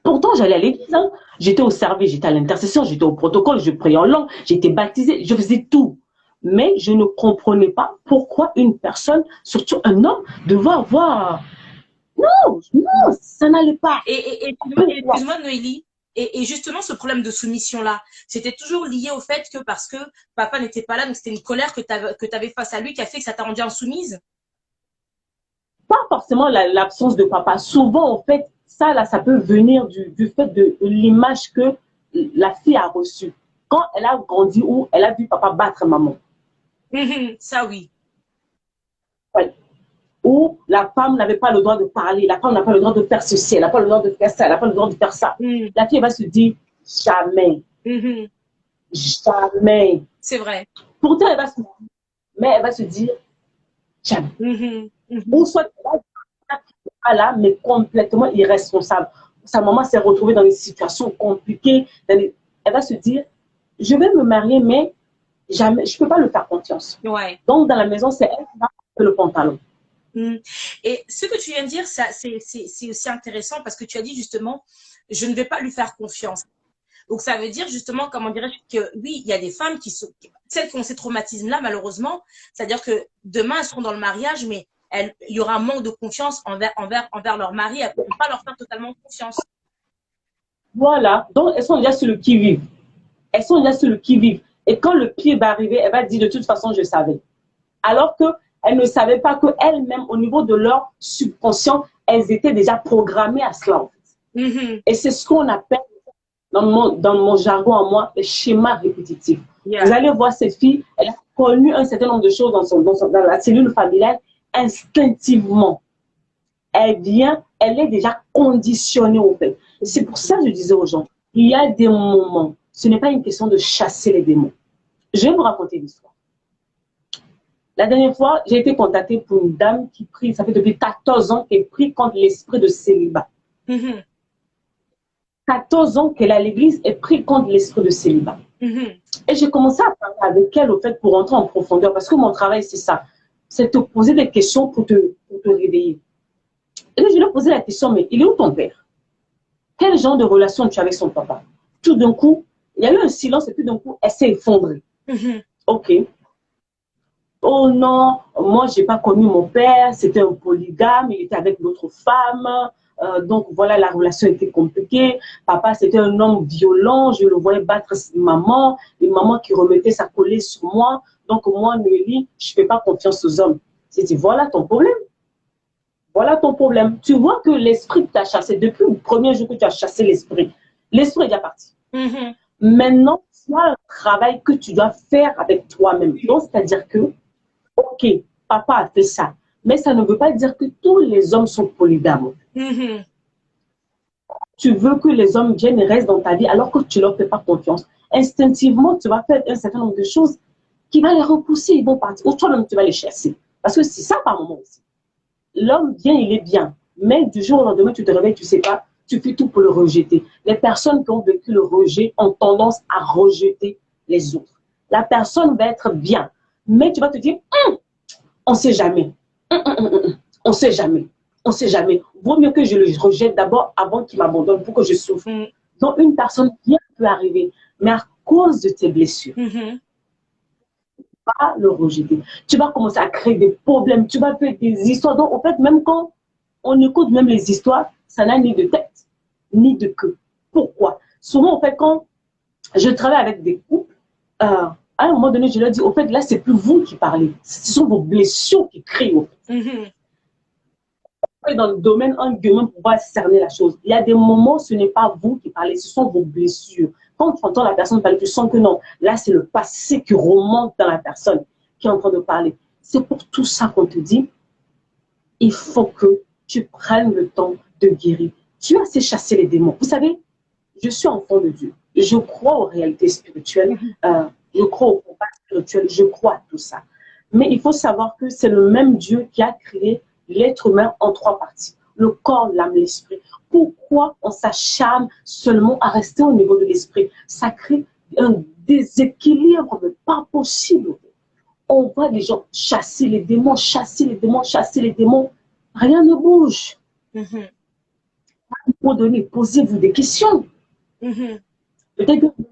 Pourtant, j'allais à l'église. Hein. J'étais au service, j'étais à l'intercession, j'étais au protocole, je priais en langue, j'étais baptisée, je faisais tout. Mais je ne comprenais pas pourquoi une personne, surtout un homme, devait avoir... Non, ça n'allait pas. Et excuse-moi, Noélie, et justement, ce problème de soumission-là, c'était toujours lié au fait que parce que papa n'était pas là, donc c'était une colère que tu avais face à lui qui a fait que ça t'a rendu insoumise? Pas forcément l'absence de papa. Souvent, en fait, ça, là, ça peut venir du fait de l'image que la fille a reçue. Quand elle a grandi ou elle a vu papa battre maman. Ça, oui. Ouais. Où la femme n'avait pas le droit de parler, la femme n'a pas le droit de faire ceci, elle n'a pas le droit de faire ça, elle n'a pas le droit de faire ça. La fille va se dire jamais. Jamais. C'est vrai. Pourtant, elle va se dire, Jamais. Mhm. Ou soit pas là, mais complètement irresponsable. Sa maman s'est retrouvée dans des situations compliquées. Elle va se dire, je vais me marier, mais jamais, je ne peux pas le faire confiance. Ouais. Donc, dans la maison, c'est elle qui va porter le pantalon. Et ce que tu viens de dire, c'est aussi intéressant parce que tu as dit justement, je ne vais pas lui faire confiance. Donc, ça veut dire justement, comment dirais-je, que oui, il y a des femmes celles qui ont ces traumatismes-là, malheureusement, c'est-à-dire que demain, elles seront dans le mariage, mais il y aura un manque de confiance envers leur mari. Elles ne pourront pas leur faire totalement confiance. Voilà. Donc, elles sont déjà sur le qui-vive. Elles sont déjà sur le qui-vive. Et quand le pire va arriver, elle va dire de toute façon, je savais. Alors qu'elles ne savaient pas qu'elles-mêmes, au niveau de leur subconscient, elles étaient déjà programmées à cela. En fait. Et c'est ce qu'on appelle, dans mon jargon à moi, les schémas répétitifs. Yeah. Vous allez voir cette fille, elle a connu un certain nombre de choses dans la cellule familiale instinctivement. Elle est déjà conditionnée au fait. C'est pour ça que je disais aux gens, il y a des moments, ce n'est pas une question de chasser les démons. Je vais vous raconter l'histoire. La dernière fois, j'ai été contactée pour une dame qui prie, ça fait depuis 14 ans qu'elle prie contre l'esprit de célibat. 14 ans qu'elle est à l'église et prie contre l'esprit de célibat. Et j'ai commencé à parler avec elle, au fait, pour rentrer en profondeur, parce que mon travail, c'est ça. C'est te poser des questions pour te réveiller. Et là, je lui ai posé la question, mais il est où ton père? Quel genre de relation tu as avec son papa? Tout d'un coup, il y a eu un silence et tout d'un coup, elle s'est effondrée. Ok. Oh non, moi, je n'ai pas connu mon père, c'était un polygame, il était avec d'autres femmes. Donc voilà, la relation était compliquée. Papa, c'était un homme violent, je le voyais battre maman, et maman qui remettait sa colère sur moi. Donc moi, Noélie, je ne fais pas confiance aux hommes. J'ai dit, voilà ton problème. Voilà ton problème. Tu vois que l'esprit t'a chassé. Depuis le premier jour que tu as chassé l'esprit, l'esprit est déjà parti. Maintenant, tu as un travail que tu dois faire avec toi-même. Donc, c'est-à-dire que, ok, papa a fait ça, mais ça ne veut pas dire que tous les hommes sont polygames. Tu veux que les hommes viennent et restent dans ta vie alors que tu ne leur fais pas confiance. Instinctivement, tu vas faire un certain nombre de choses qui vont les repousser, ils vont partir. Ou toi-même, tu vas les chasser. Parce que c'est ça par moment aussi. L'homme vient, il est bien. Mais du jour au lendemain, tu te réveilles, tu ne sais pas, tu fais tout pour le rejeter. Les personnes qui ont vécu le rejet ont tendance à rejeter les autres. La personne va être bien, mais tu vas te dire, on ne sait jamais. On ne sait jamais. On ne sait jamais. Vaut mieux que je le rejette d'abord avant qu'il m'abandonne pour que je souffre. Donc, une personne bien peut arriver, mais à cause de tes blessures, pas le rejeter. Tu vas commencer à créer des problèmes, tu vas faire des histoires. Donc, en fait, même quand on écoute même les histoires, ça n'a ni de tête, ni de queue. Pourquoi? Souvent, en fait, quand je travaille avec des couples, à un moment donné, je leur dis, au fait, là, c'est plus vous qui parlez. Ce sont vos blessures qui crient, au fait. Dans le domaine, un guillemin pour pouvoir cerner la chose. Il y a des moments, ce n'est pas vous qui parlez, ce sont vos blessures. Quand tu entends la personne parler, tu sens que non, là, c'est le passé qui remonte dans la personne qui est en train de parler. C'est pour tout ça qu'on te dit, il faut que tu prennes le temps de guérir. Tu as assez chassé les démons. Vous savez, je suis enfant de Dieu. Je crois aux réalités spirituelles. Je crois au combat spirituel. Je crois à tout ça. Mais il faut savoir que c'est le même Dieu qui a créé l'être humain en 3 parties. Le corps, l'âme, l'esprit. Pourquoi on s'acharne seulement à rester au niveau de l'esprit? Ça crée un déséquilibre pas possible. On voit les gens chasser les démons, chasser les démons, chasser les démons. Rien ne bouge. À un moment donné, posez-vous des questions. Peut-être que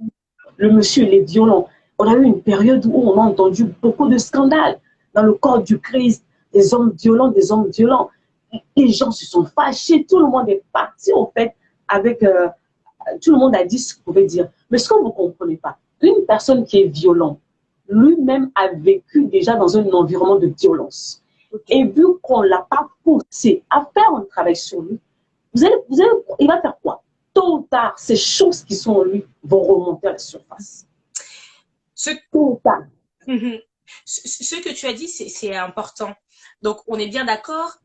le monsieur, il est violent. On a eu une période où on a entendu beaucoup de scandales dans le corps du Christ. Des hommes violents, des hommes violents. Les gens se sont fâchés. Tout le monde est parti, en fait, avec... tout le monde a dit ce qu'il pouvait dire. Mais ce que vous ne comprenez pas, une personne qui est violente, lui-même a vécu déjà dans un environnement de violence. Et vu qu'on ne l'a pas poussé à faire un travail sur lui, il va faire quoi? Tôt ou tard, ces choses qui sont en lui vont remonter à la surface. Tôt ou tard. Ce que tu as dit, c'est important. Donc, on est bien d'accord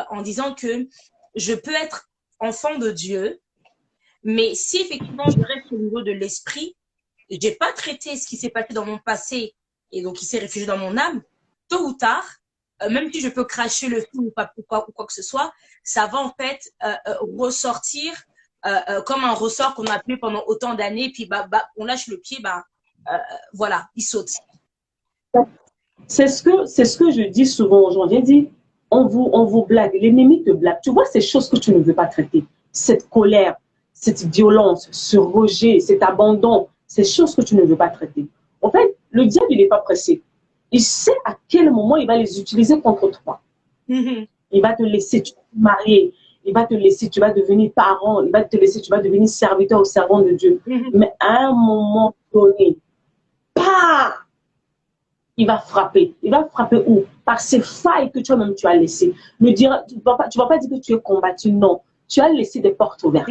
en disant que je peux être enfant de Dieu, mais si effectivement je reste au niveau de l'esprit, je n'ai pas traité ce qui s'est passé dans mon passé et donc il s'est réfugié dans mon âme, tôt ou tard, même si je peux cracher le feu ou quoi que ce soit, ça va en fait ressortir comme un ressort qu'on a appelé pendant autant d'années, puis on lâche le pied, voilà, il saute. C'est ce que je dis souvent aux gens. J'ai dit, on vous blague, l'ennemi te blague. Tu vois ces choses que tu ne veux pas traiter, cette colère, cette violence, ce rejet, cet abandon, ces choses que tu ne veux pas traiter. En fait, le diable, il n'est pas pressé. Il sait à quel moment il va les utiliser contre toi. Il va te laisser te marier, il va te laisser, tu vas devenir parent, il va te laisser, tu vas devenir serviteur ou servant de Dieu. Mais à un moment donné, pas, il va frapper. Il va frapper où? Par ces failles que toi-même tu as laissées. Tu ne vas pas dire que tu es combattu, non. Tu as laissé des portes ouvertes.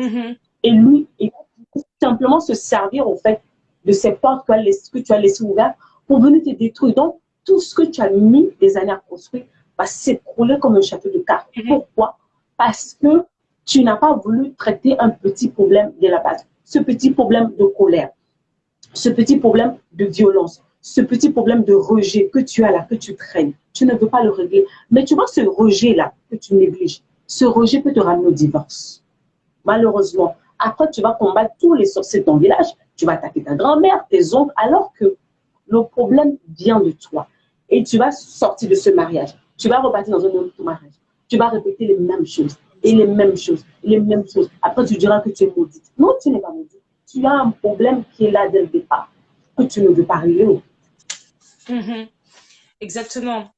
Et lui, il va simplement se servir au fait de ces portes que tu as laissées ouvertes pour venir te détruire. Donc, tout ce que tu as mis des années à construire va s'écrouler comme un château de cartes. Pourquoi? Parce que tu n'as pas voulu traiter un petit problème de la base. Ce petit problème de colère, ce petit problème de violence, ce petit problème de rejet que tu as là, que tu traînes. Tu ne veux pas le régler. Mais tu vois ce rejet-là que tu négliges. Ce rejet peut te ramener au divorce. Malheureusement. Après, tu vas combattre tous les sorciers de ton village. Tu vas attaquer ta grand-mère, tes oncles, alors que le problème vient de toi. Et tu vas sortir de ce mariage. Tu vas repartir dans un autre mariage. Tu vas répéter les mêmes choses. Et les mêmes choses. Et les mêmes choses. Après, tu diras que tu es maudite. Non, tu n'es pas maudite. Tu as un problème qui est là dès le départ. Que tu ne veux pas régler. Exactement.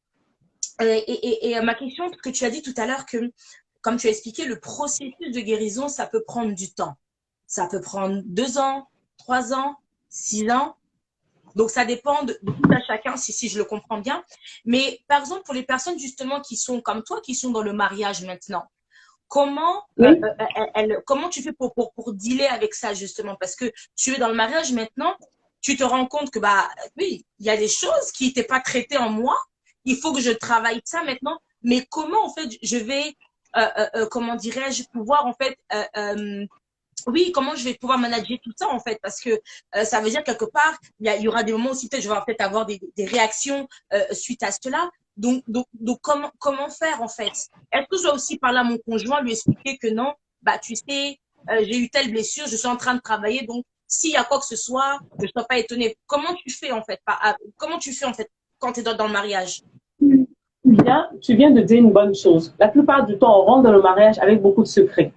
Et ma question, parce que tu as dit tout à l'heure que, comme tu as expliqué, le processus de guérison, ça peut prendre du temps. Ça peut prendre 2 ans, 3 ans, 6 ans. Donc, ça dépend de tout à chacun, si je le comprends bien. Mais, par exemple, pour les personnes, justement, qui sont comme toi, qui sont dans le mariage maintenant, comment tu fais pour dealer avec ça, justement? Parce que tu es dans le mariage maintenant, tu te rends compte que, oui, il y a des choses qui n'étaient pas traitées en moi. Il faut que je travaille ça maintenant. Mais comment, en fait, je vais, comment dirais-je, pouvoir, en fait, oui, comment je vais pouvoir manager tout ça, en fait, parce que ça veut dire quelque part, il y aura des moments aussi, peut-être, je vais peut-être avoir des réactions suite à cela. Donc comment faire, en fait? Est-ce que je dois aussi parler à mon conjoint, lui expliquer que non, tu sais, j'ai eu telle blessure, je suis en train de travailler, donc s'il y a quoi que ce soit, je ne sois pas étonnée. Comment tu fais, en fait, quand tu es dans le mariage? Tu viens de dire une bonne chose. La plupart du temps, on rentre dans le mariage avec beaucoup de secrets.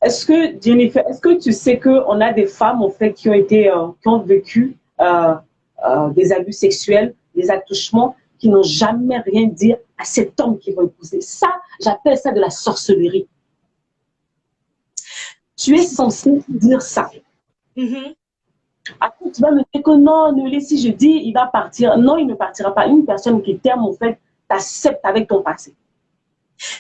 Est-ce que, Jennifer, est-ce que tu sais qu'on a des femmes, en fait, qui ont vécu des abus sexuels, des attouchements, qui n'ont jamais rien dit à cet homme qui va épouser? Ça, j'appelle ça de la sorcellerie. Tu es censé dire ça. Après, tu vas me dire que non, si je dis, il va partir. Non, il ne partira pas. Une personne qui t'aime, en fait, t'accepte avec ton passé.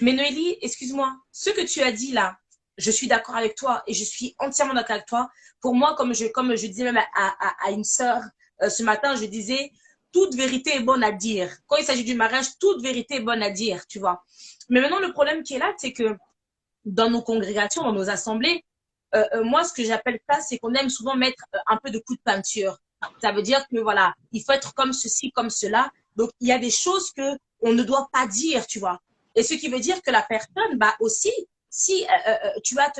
Mais Noélie, excuse-moi, ce que tu as dit là, je suis d'accord avec toi et je suis entièrement d'accord avec toi. Pour moi, comme je disais même à une sœur ce matin, je disais, toute vérité est bonne à dire. Quand il s'agit du mariage, toute vérité est bonne à dire, tu vois. Mais maintenant, le problème qui est là, c'est que dans nos congrégations, dans nos assemblées, moi, ce que j'appelle ça, c'est qu'on aime souvent mettre un peu de coup de peinture. Ça veut dire que voilà, il faut être comme ceci, comme cela. Donc, il y a des choses que on ne doit pas dire, tu vois. Et ce qui veut dire que la personne, aussi, si tu as,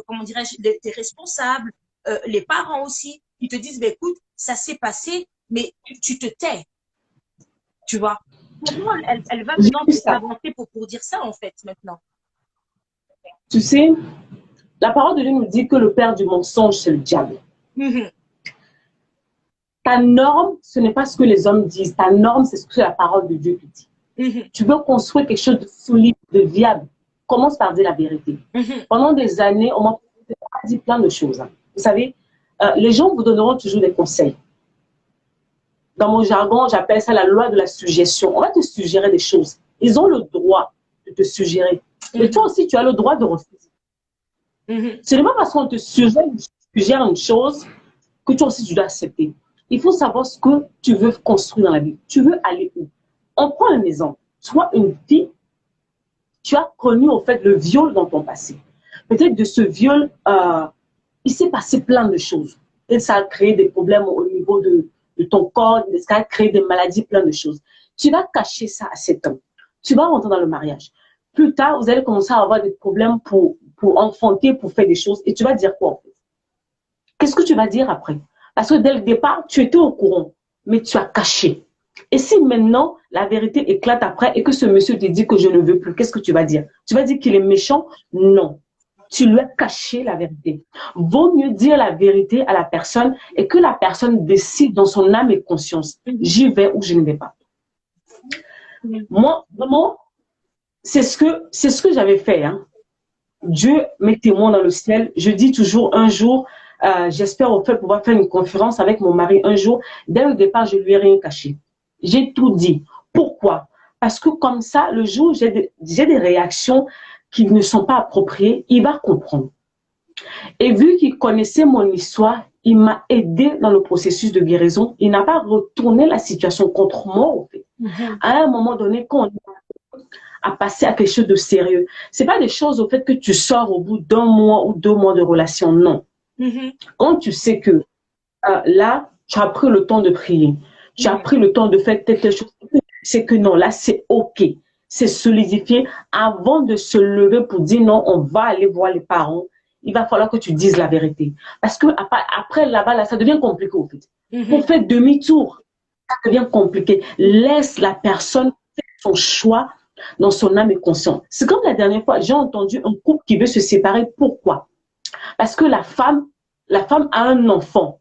comment dirais-je, tes responsables, les parents aussi, ils te disent, écoute, ça s'est passé, mais tu te tais. Tu vois. Comment elle va maintenant avancer pour dire ça, en fait, maintenant? Tu sais, la parole de Dieu nous dit que le père du mensonge, c'est le diable. Ta norme, ce n'est pas ce que les hommes disent. Ta norme, c'est ce que la parole de Dieu te dit. Tu veux construire quelque chose de solide, de viable. Commence par dire la vérité. Pendant des années, on m'a dit plein de choses. Vous savez, les gens vous donneront toujours des conseils. Dans mon jargon, j'appelle ça la loi de la suggestion. On va te suggérer des choses. Ils ont le droit de te suggérer. Mais toi aussi, tu as le droit de refuser. Ce n'est pas parce qu'on te suggère une chose que toi aussi, tu dois accepter. Il faut savoir ce que tu veux construire dans la vie. Tu veux aller où? On prend une maison. Toi, une fille, tu as connu en fait le viol dans ton passé. Peut-être de ce viol, il s'est passé plein de choses. Peut-être ça a créé des problèmes au niveau de ton corps, ça a créé des maladies, plein de choses. Tu vas cacher ça à 7 ans. Tu vas rentrer dans le mariage. Plus tard, vous allez commencer à avoir des problèmes pour enfanter, pour faire des choses. Et tu vas dire quoi en fait? Qu'est-ce que tu vas dire après? Parce que dès le départ, tu étais au courant, mais tu as caché. Et si maintenant, la vérité éclate après et que ce monsieur te dit que je ne veux plus, qu'est-ce que tu vas dire? Tu vas dire qu'il est méchant? Non. Tu lui as caché la vérité. Vaut mieux dire la vérité à la personne et que la personne décide dans son âme et conscience. J'y vais ou je ne vais pas. Moi, vraiment, c'est ce que j'avais fait. Hein. Dieu m'est témoin dans le ciel. Je dis toujours un jour, j'espère au fait pouvoir faire une conférence avec mon mari un jour. Dès le départ, je lui ai rien caché. J'ai tout dit. Pourquoi? Parce que comme ça, le jour où j'ai des réactions qui ne sont pas appropriées, il va comprendre. Et vu qu'il connaissait mon histoire, il m'a aidé dans le processus de guérison. Il n'a pas retourné la situation contre moi, en fait. À un moment donné, quand on à passer à quelque chose de sérieux. C'est pas des choses au fait que tu sors au bout d'un mois ou 2 mois de relation, non. Quand tu sais que là, tu as pris le temps de prier, tu as pris le temps de faire telle chose, c'est que non, là c'est ok, c'est solidifié. Avant de se lever pour dire non, on va aller voir les parents, il va falloir que tu dises la vérité. Parce que après là-bas, là, ça devient compliqué au fait. Pour faire demi-tour, ça devient compliqué. Laisse la personne faire son choix dans son âme et conscience. C'est comme la dernière fois, j'ai entendu un couple qui veut se séparer. Pourquoi? Parce que la femme a un enfant.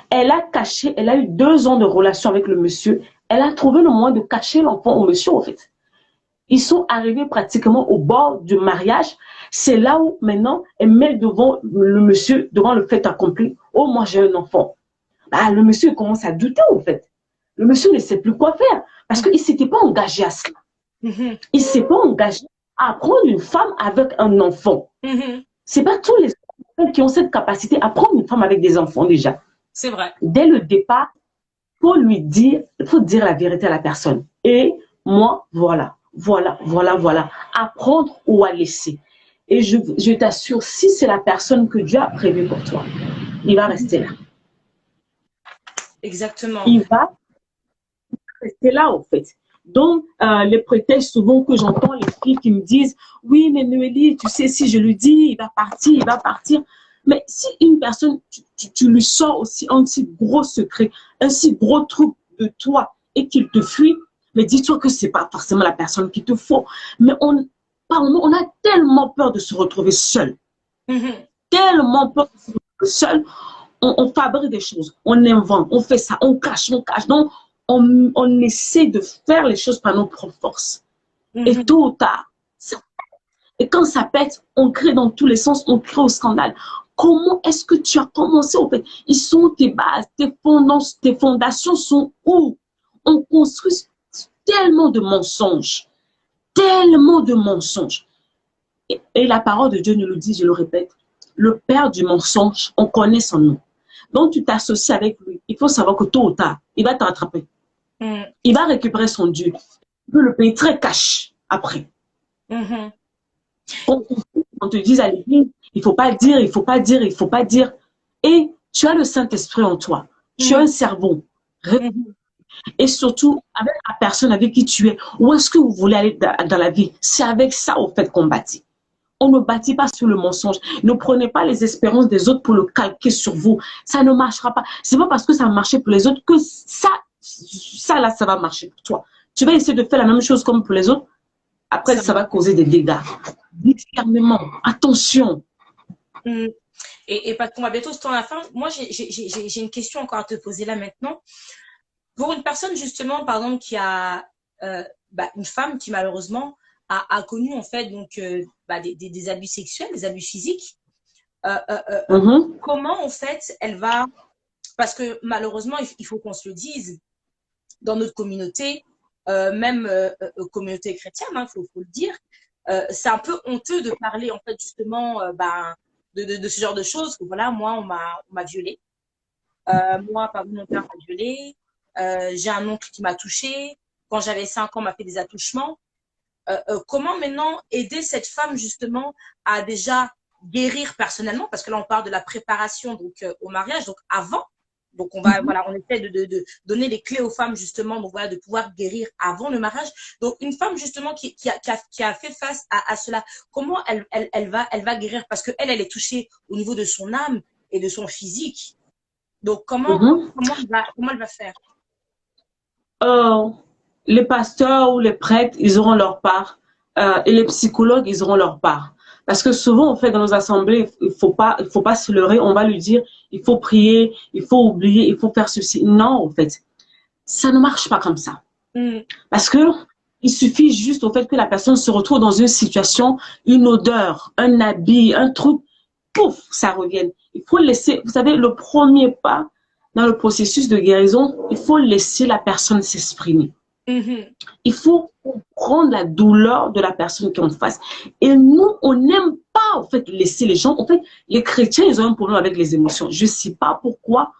Elle a caché, elle a eu 2 ans de relation avec le monsieur. Elle a trouvé le moyen de cacher l'enfant au monsieur, en fait. Ils sont arrivés pratiquement au bord du mariage. C'est là où maintenant, elle met devant le monsieur, devant le fait accompli. Oh, moi, j'ai un enfant. Bah, le monsieur commence à douter, en fait. Le monsieur ne sait plus quoi faire parce qu'il ne s'était pas engagé à cela. Il ne s'est pas engagé à prendre une femme avec un enfant. Ce n'est pas tous les hommes qui ont cette capacité à prendre une femme avec des enfants déjà. C'est vrai. Dès le départ, il faut dire la vérité à la personne. Et moi, voilà. À prendre ou à laisser. Et je t'assure, si c'est la personne que Dieu a prévue pour toi, il va rester là. Exactement. Il va rester là, en fait. Donc, les prétextes souvent que j'entends, les filles qui me disent « Oui, mais Noélie, tu sais, si je lui dis, il va partir. » Mais si une personne, tu lui sors aussi un si gros secret, un si gros truc de toi et qu'il te fuit, mais dis-toi que ce n'est pas forcément la personne qu'il te faut. Mais on a tellement peur de se retrouver seul. Tellement peur de se retrouver seul. On fabrique des choses, on invente, on fait ça, on cache. Donc, on essaie de faire les choses par nos propres forces. Et tôt ou tard, ça pète. Et quand ça pète, on crée dans tous les sens, on crée au scandale. Comment est-ce que tu as commencé au fait? Ils sont tes bases, tes fondations sont où? On construit tellement de mensonges. Tellement de mensonges. Et la parole de Dieu nous le dit, je le répète, le père du mensonge, on connaît son nom. Donc tu t'associes avec lui. Il faut savoir que tôt ou tard, il va te rattraper. Il va récupérer son Dieu. Il peut le payer très cash après. On te dit à l'église, il ne faut pas dire, il ne faut pas dire. Et tu as le Saint-Esprit en toi. Tu as un cerveau. Et surtout, avec la personne avec qui tu es, où est-ce que vous voulez aller dans la vie? C'est avec ça, au fait, qu'on bâtit. On ne bâtit pas sur le mensonge. Ne prenez pas les espérances des autres pour le calquer sur vous. Ça ne marchera pas. C'est pas parce que ça a marché pour les autres que ça là, ça va marcher pour toi. Tu vas essayer de faire la même chose comme pour les autres. Après, ça va causer des dégâts. Discernement, attention. Et parce qu'on va bientôt se tourner à la fin, moi, j'ai une question encore à te poser là maintenant. Pour une personne, justement, par exemple, qui a une femme qui, malheureusement, a connu, en fait, donc, des abus sexuels, des abus physiques, comment, en fait, elle va... Parce que, malheureusement, il faut qu'on se le dise, dans notre communauté, même communauté chrétienne, il faut le dire, c'est un peu honteux de parler, en fait, justement, de ce genre de choses. Que, voilà, moi, on m'a violée. Moi, par exemple, mon père m'a violée. J'ai un oncle qui m'a touchée. Quand j'avais 5 ans, on m'a fait des attouchements. Comment maintenant aider cette femme justement à déjà guérir personnellement, parce que là on parle de la préparation donc au mariage, donc avant Donc, on va, voilà, on essaie de donner les clés aux femmes, justement, donc voilà, de pouvoir guérir avant le mariage. Donc, une femme, justement, qui a fait face à cela, comment elle va guérir? Parce qu'elle, elle est touchée au niveau de son âme et de son physique. Donc, Mhm. comment elle va faire? Euh, les pasteurs ou les prêtres, ils auront leur part. Et les psychologues, ils auront leur part. Parce que souvent, on fait dans nos assemblées, il faut pas se leurrer. On va lui dire, il faut prier, il faut oublier, il faut faire ceci. Non, en fait, ça ne marche pas comme ça. Mm. Parce que il suffit juste au fait que la personne se retrouve dans une situation, une odeur, un habit, un truc, pouf, ça revienne. Il faut laisser, vous savez, le premier pas dans le processus de guérison, il faut laisser la personne s'exprimer. Mhm. Il faut comprendre la douleur de la personne qui est en face. Et nous, on n'aime pas, en fait, laisser les gens. En fait, les chrétiens, ils ont un problème avec les émotions. Je ne sais pas pourquoi.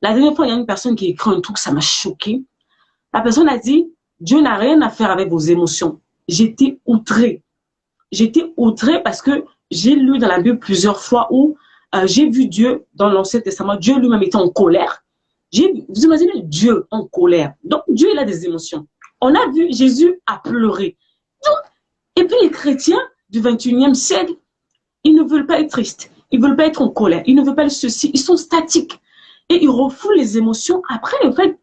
La dernière fois, il y a une personne qui a écrit un truc, ça m'a choqué. La personne a dit, Dieu n'a rien à faire avec vos émotions. J'étais outrée. J'étais outrée parce que j'ai lu dans la Bible plusieurs fois où j'ai vu Dieu dans l'Ancien Testament. Dieu lui-même était en colère. Vous imaginez Dieu en colère. Donc, Dieu, il a des émotions. On a vu Jésus a pleuré. Donc, et puis, les chrétiens du 21e siècle, ils ne veulent pas être tristes. Ils ne veulent pas être en colère. Ils ne veulent pas être ceci. Ils sont statiques. Et ils refoulent les émotions. Après, en fait,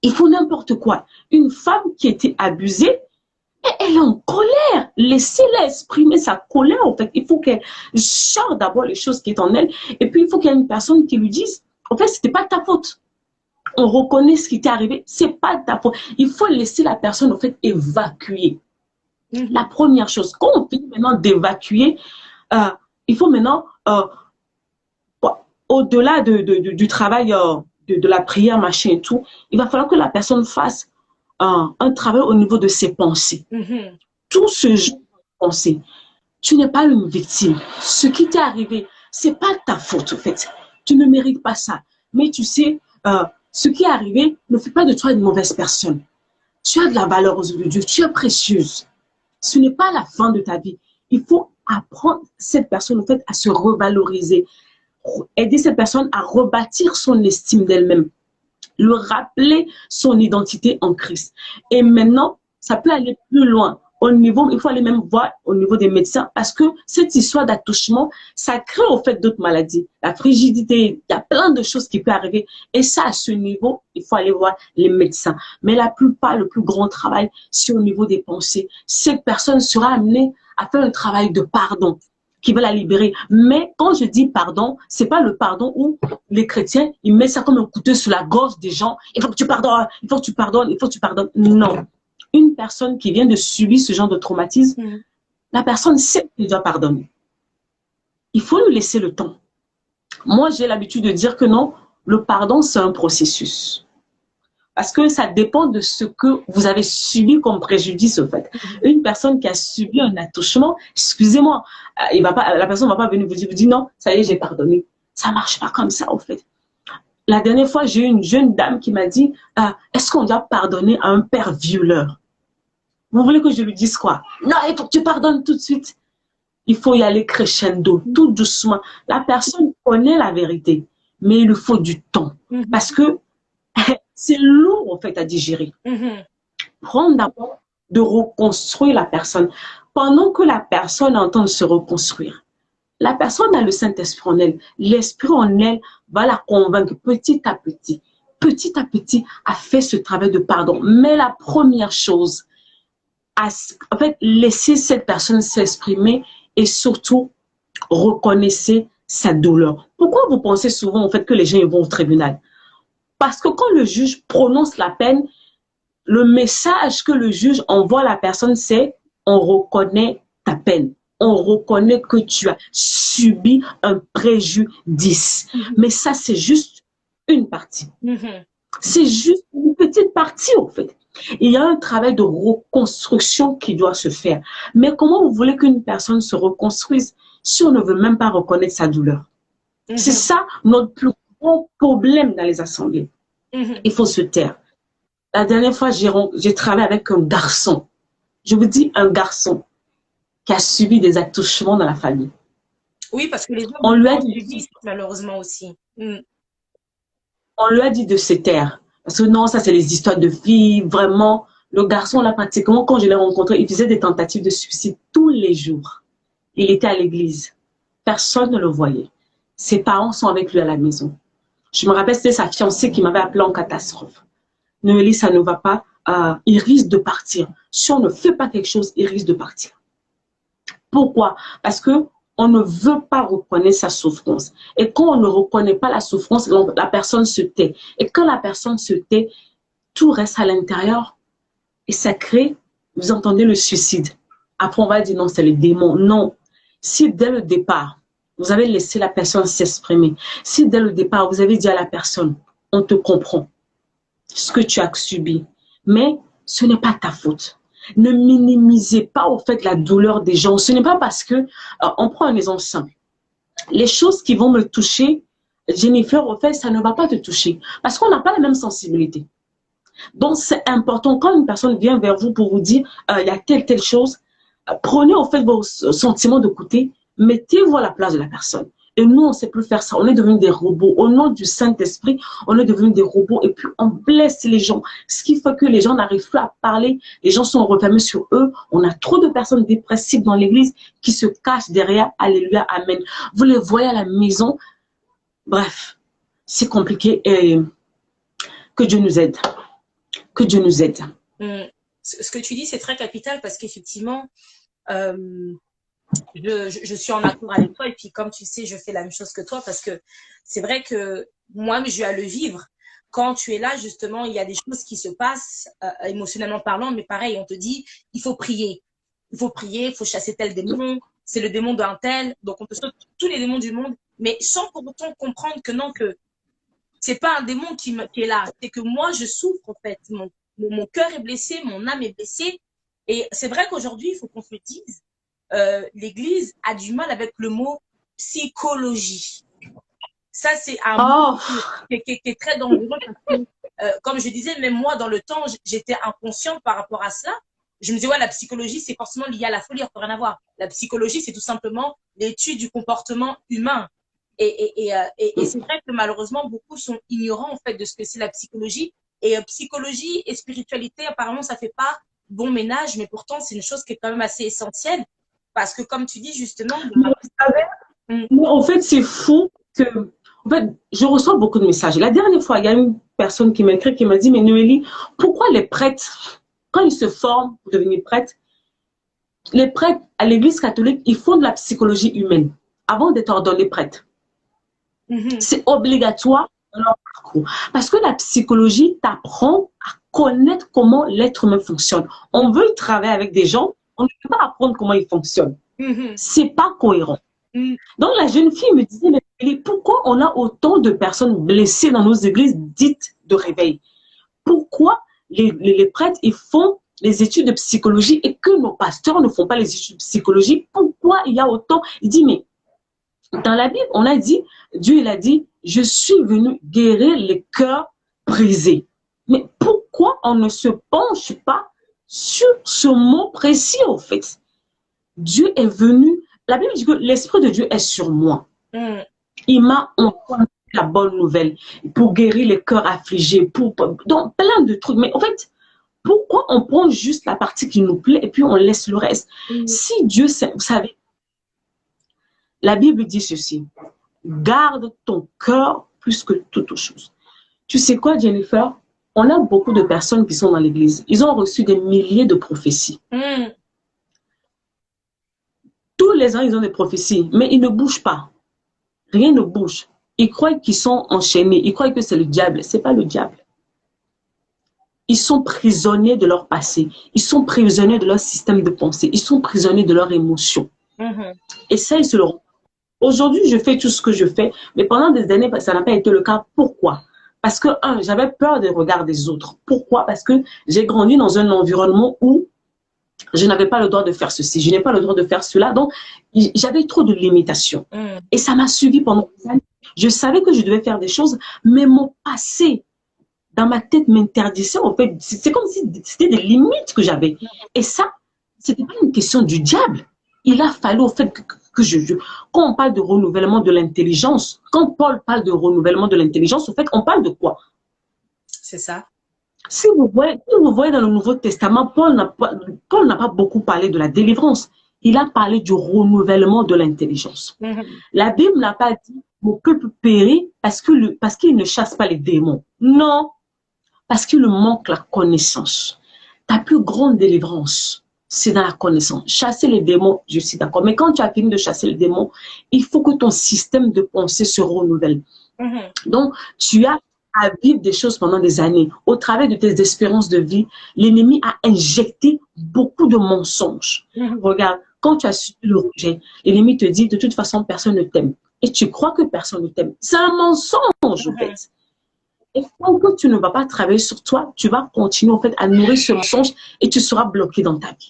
ils font n'importe quoi. Une femme qui a été abusée, elle est en colère. Laissez-la exprimer sa colère, en fait. Il faut qu'elle sorte d'abord les choses qui sont en elle. Et puis, il faut qu'il y ait une personne qui lui dise, en fait, c'était pas ta faute. On reconnaît ce qui t'est arrivé, c'est pas ta faute. Il faut laisser la personne, en fait, évacuer. La première chose, quand on finit maintenant d'évacuer, il faut maintenant, au-delà du travail, de la prière, machin et tout, il va falloir que la personne fasse un travail au niveau de ses pensées. Mhm. Tout ce genre de pensées. Tu n'es pas une victime. Ce qui t'est arrivé, c'est pas ta faute, en fait. Tu ne mérites pas ça. Mais tu sais, ce qui est arrivé ne fait pas de toi une mauvaise personne. Tu as de la valeur aux yeux de Dieu. Tu es précieuse. Ce n'est pas la fin de ta vie. Il faut apprendre cette personne, en fait, à se revaloriser. Aider cette personne à rebâtir son estime d'elle-même. Lui rappeler son identité en Christ. Et maintenant, ça peut aller plus loin. Au niveau, il faut aller même voir au niveau des médecins parce que cette histoire d'attouchement, ça crée au fait d'autres maladies. La frigidité, il y a plein de choses qui peuvent arriver. Et ça, à ce niveau, il faut aller voir les médecins. Mais la plupart, le plus grand travail, c'est au niveau des pensées. Cette personne sera amenée à faire un travail de pardon qui va la libérer. Mais quand je dis pardon, c'est pas le pardon où les chrétiens, ils mettent ça comme un couteau sur la gorge des gens. Il faut que tu pardonnes, il faut que tu pardonnes, il faut que tu pardonnes. Non. Une personne qui vient de subir ce genre de traumatisme, la personne sait qu'elle doit pardonner. Il faut lui laisser le temps. Moi, j'ai l'habitude de dire que non, le pardon, c'est un processus. Parce que ça dépend de ce que vous avez subi comme préjudice, au fait. Une personne qui a subi un attouchement, excusez-moi, la personne ne va pas venir vous dire non, ça y est, j'ai pardonné. Ça ne marche pas comme ça, au fait. La dernière fois, j'ai eu une jeune dame qui m'a dit, est-ce qu'on doit pardonner à un père violeur? Vous voulez que je lui dise quoi? Non, il faut que tu pardonnes tout de suite. Il faut y aller crescendo, tout doucement. La personne connaît la vérité, mais il lui faut du temps. Parce que c'est lourd, en fait, à digérer. Prendre d'abord de reconstruire la personne. Pendant que la personne est en train de se reconstruire, la personne a le Saint-Esprit en elle. L'Esprit en elle va la convaincre petit à petit, à faire ce travail de pardon. Mais la première chose, en fait, laisser cette personne s'exprimer et surtout, reconnaissez sa douleur. Pourquoi vous pensez souvent, en fait, que les gens vont au tribunal? Parce que quand le juge prononce la peine, le message que le juge envoie à la personne, c'est on reconnaît ta peine. On reconnaît que tu as subi un préjudice. Mais ça, c'est juste une partie. C'est juste une petite partie, en fait. Il y a un travail de reconstruction qui doit se faire. Mais comment vous voulez qu'une personne se reconstruise si on ne veut même pas reconnaître sa douleur? C'est ça notre plus grand problème dans les assemblées. Il faut se taire. La dernière fois, j'ai travaillé avec un garçon. Je vous dis un garçon qui a subi des attouchements dans la famille. Oui, parce que les hommes On lui a dit, malheureusement aussi. On lui a dit de se taire. Parce que non, ça c'est les histoires de filles, vraiment. Le garçon, là, pratiquement, quand je l'ai rencontré, il faisait des tentatives de suicide tous les jours. Il était à l'église. Personne ne le voyait. Ses parents sont avec lui à la maison. Je me rappelle, c'était sa fiancée qui m'avait appelé en catastrophe. Noélie, ça ne va pas. Il risque de partir. Si on ne fait pas quelque chose, il risque de partir. Pourquoi? Parce que on ne veut pas reconnaître sa souffrance. Et quand on ne reconnaît pas la souffrance, la personne se tait. Et quand la personne se tait, tout reste à l'intérieur. Et ça crée, vous entendez, le suicide. Après, on va dire non, c'est le démon. Non. Si dès le départ, vous avez laissé la personne s'exprimer, si dès le départ, vous avez dit à la personne, on te comprend, ce que tu as subi, mais ce n'est pas ta faute. Ne minimisez pas au fait la douleur des gens. Ce n'est pas parce que, on prend un exemple simple. Les choses qui vont me toucher, Jennifer, au fait, ça ne va pas te toucher. Parce qu'on n'a pas la même sensibilité. Donc, c'est important, quand une personne vient vers vous pour vous dire, il y a telle chose, prenez au fait vos sentiments de côté, mettez-vous à la place de la personne. Et nous, on ne sait plus faire ça. On est devenus des robots. Au nom du Saint-Esprit, on est devenus des robots et puis on blesse les gens. Ce qui fait que les gens n'arrivent plus à parler. Les gens sont refermés sur eux. On a trop de personnes dépressives dans l'église qui se cachent derrière. Alléluia, amen. Vous les voyez à la maison. Bref, c'est compliqué et que Dieu nous aide. Que Dieu nous aide. Ce que tu dis, c'est très capital parce qu'effectivement, je suis en accord avec toi et puis comme tu sais, je fais la même chose que toi parce que c'est vrai que moi, je vais à le vivre. Quand tu es là, justement, il y a des choses qui se passent émotionnellement parlant, mais pareil, on te dit, il faut prier. Il faut prier, il faut chasser tel démon, c'est le démon d'un tel, donc on te saute tous les démons du monde, mais sans pour autant comprendre que non, que c'est pas un démon qui est là, c'est que moi, je souffre en fait. Mon cœur est blessé, mon âme est blessée. Et c'est vrai qu'aujourd'hui, il faut qu'on se dise, l'Église a du mal avec le mot psychologie. Ça, c'est un mot qui est très dangereux parce que, comme je disais, même moi, dans le temps, j'étais inconsciente par rapport à cela. Je me disais, ouais, la psychologie, c'est forcément lié à la folie, ça n'a rien à voir. La psychologie, c'est tout simplement l'étude du comportement humain. Et c'est vrai que malheureusement, beaucoup sont ignorants en fait de ce que c'est la psychologie. Et psychologie et spiritualité, apparemment, ça fait pas bon ménage, mais pourtant, c'est une chose qui est quand même assez essentielle. Parce que comme tu dis justement... En fait, c'est fou que... En fait, je reçois beaucoup de messages. La dernière fois, il y a une personne qui m'a écrit, qui m'a dit, mais Noélie, pourquoi les prêtres, quand ils se forment pour devenir prêtres, les prêtres à l'église catholique, ils font de la psychologie humaine avant d'être ordonnés prêtres. C'est obligatoire dans leur parcours. Parce que la psychologie t'apprend à connaître comment l'être humain fonctionne. On veut travailler avec des gens, on ne peut pas apprendre comment ils fonctionnent. C'est pas cohérent. Donc la jeune fille me disait, mais pourquoi on a autant de personnes blessées dans nos églises dites de réveil? Pourquoi les prêtres, ils font les études de psychologie et que nos pasteurs ne font pas les études de psychologie? Pourquoi il y a autant? Il dit, mais dans la Bible, on a dit, Dieu il a dit, je suis venu guérir les cœurs brisés. Mais pourquoi on ne se penche pas sur ce mot précis en fait? Dieu est venu, la Bible dit que l'Esprit de Dieu est sur moi. Il m'a envoyé la bonne nouvelle pour guérir les cœurs affligés, donc plein de trucs. Mais en fait, pourquoi on prend juste la partie qui nous plaît et puis on laisse le reste? Si Dieu, vous savez, la Bible dit ceci, garde ton cœur plus que toute chose. Tu sais quoi, Jennifer? On a beaucoup de personnes qui sont dans l'église. Ils ont reçu des milliers de prophéties. Tous les ans, ils ont des prophéties, mais ils ne bougent pas. Rien ne bouge. Ils croient qu'ils sont enchaînés. Ils croient que c'est le diable. Ce n'est pas le diable. Ils sont prisonniers de leur passé. Ils sont prisonniers de leur système de pensée. Ils sont prisonniers de leurs émotions. Et ça, ils se le rendent. Aujourd'hui, je fais tout ce que je fais, mais pendant des années, ça n'a pas été le cas. Pourquoi? Parce que, j'avais peur des regards des autres. Pourquoi? Parce que j'ai grandi dans un environnement où je n'avais pas le droit de faire ceci, je n'ai pas le droit de faire cela. Donc, j'avais trop de limitations. Et ça m'a suivi pendant des années. Je savais que je devais faire des choses, mais mon passé, dans ma tête, m'interdisait. En fait, c'est comme si c'était des limites que j'avais. Et ça, c'était pas une question du diable. Il a fallu, au fait, Quand on parle de renouvellement de l'intelligence, quand Paul parle de renouvellement de l'intelligence, au fait, on parle de quoi? C'est ça. Si vous voyez dans le Nouveau Testament, Paul n'a pas beaucoup parlé de la délivrance. Il a parlé du renouvellement de l'intelligence. La Bible n'a pas dit mon peuple périt parce qu'il ne chasse pas les démons. Non, parce qu'il manque la connaissance. Ta plus grande délivrance, c'est dans la connaissance. Chasser les démons, je suis d'accord. Mais quand tu as fini de chasser les démons, il faut que ton système de pensée se renouvelle. Donc, tu as à vivre des choses pendant des années. Au travers de tes expériences de vie, l'ennemi a injecté beaucoup de mensonges. Regarde, quand tu as subi le rejet, l'ennemi te dit de toute façon, personne ne t'aime. Et tu crois que personne ne t'aime. C'est un mensonge, en fait. Et tant que tu ne vas pas travailler sur toi, tu vas continuer, en fait, à nourrir ce mensonge et tu seras bloqué dans ta vie.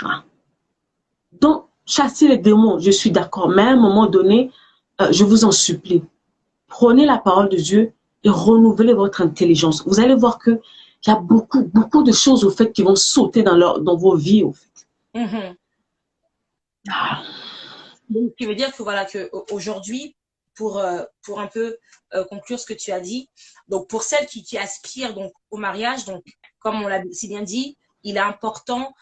Voilà. Donc, chasser les démons, je suis d'accord. Mais à un moment donné, je vous en supplie, prenez la parole de Dieu et renouvelez votre intelligence. Vous allez voir qu'il y a beaucoup de choses, au fait, qui vont sauter dans vos vies, au fait. Donc, tu veux dire que voilà, aujourd'hui, pour un peu conclure ce que tu as dit, donc pour celles qui aspirent donc au mariage, donc comme on l'a si bien dit, il est important,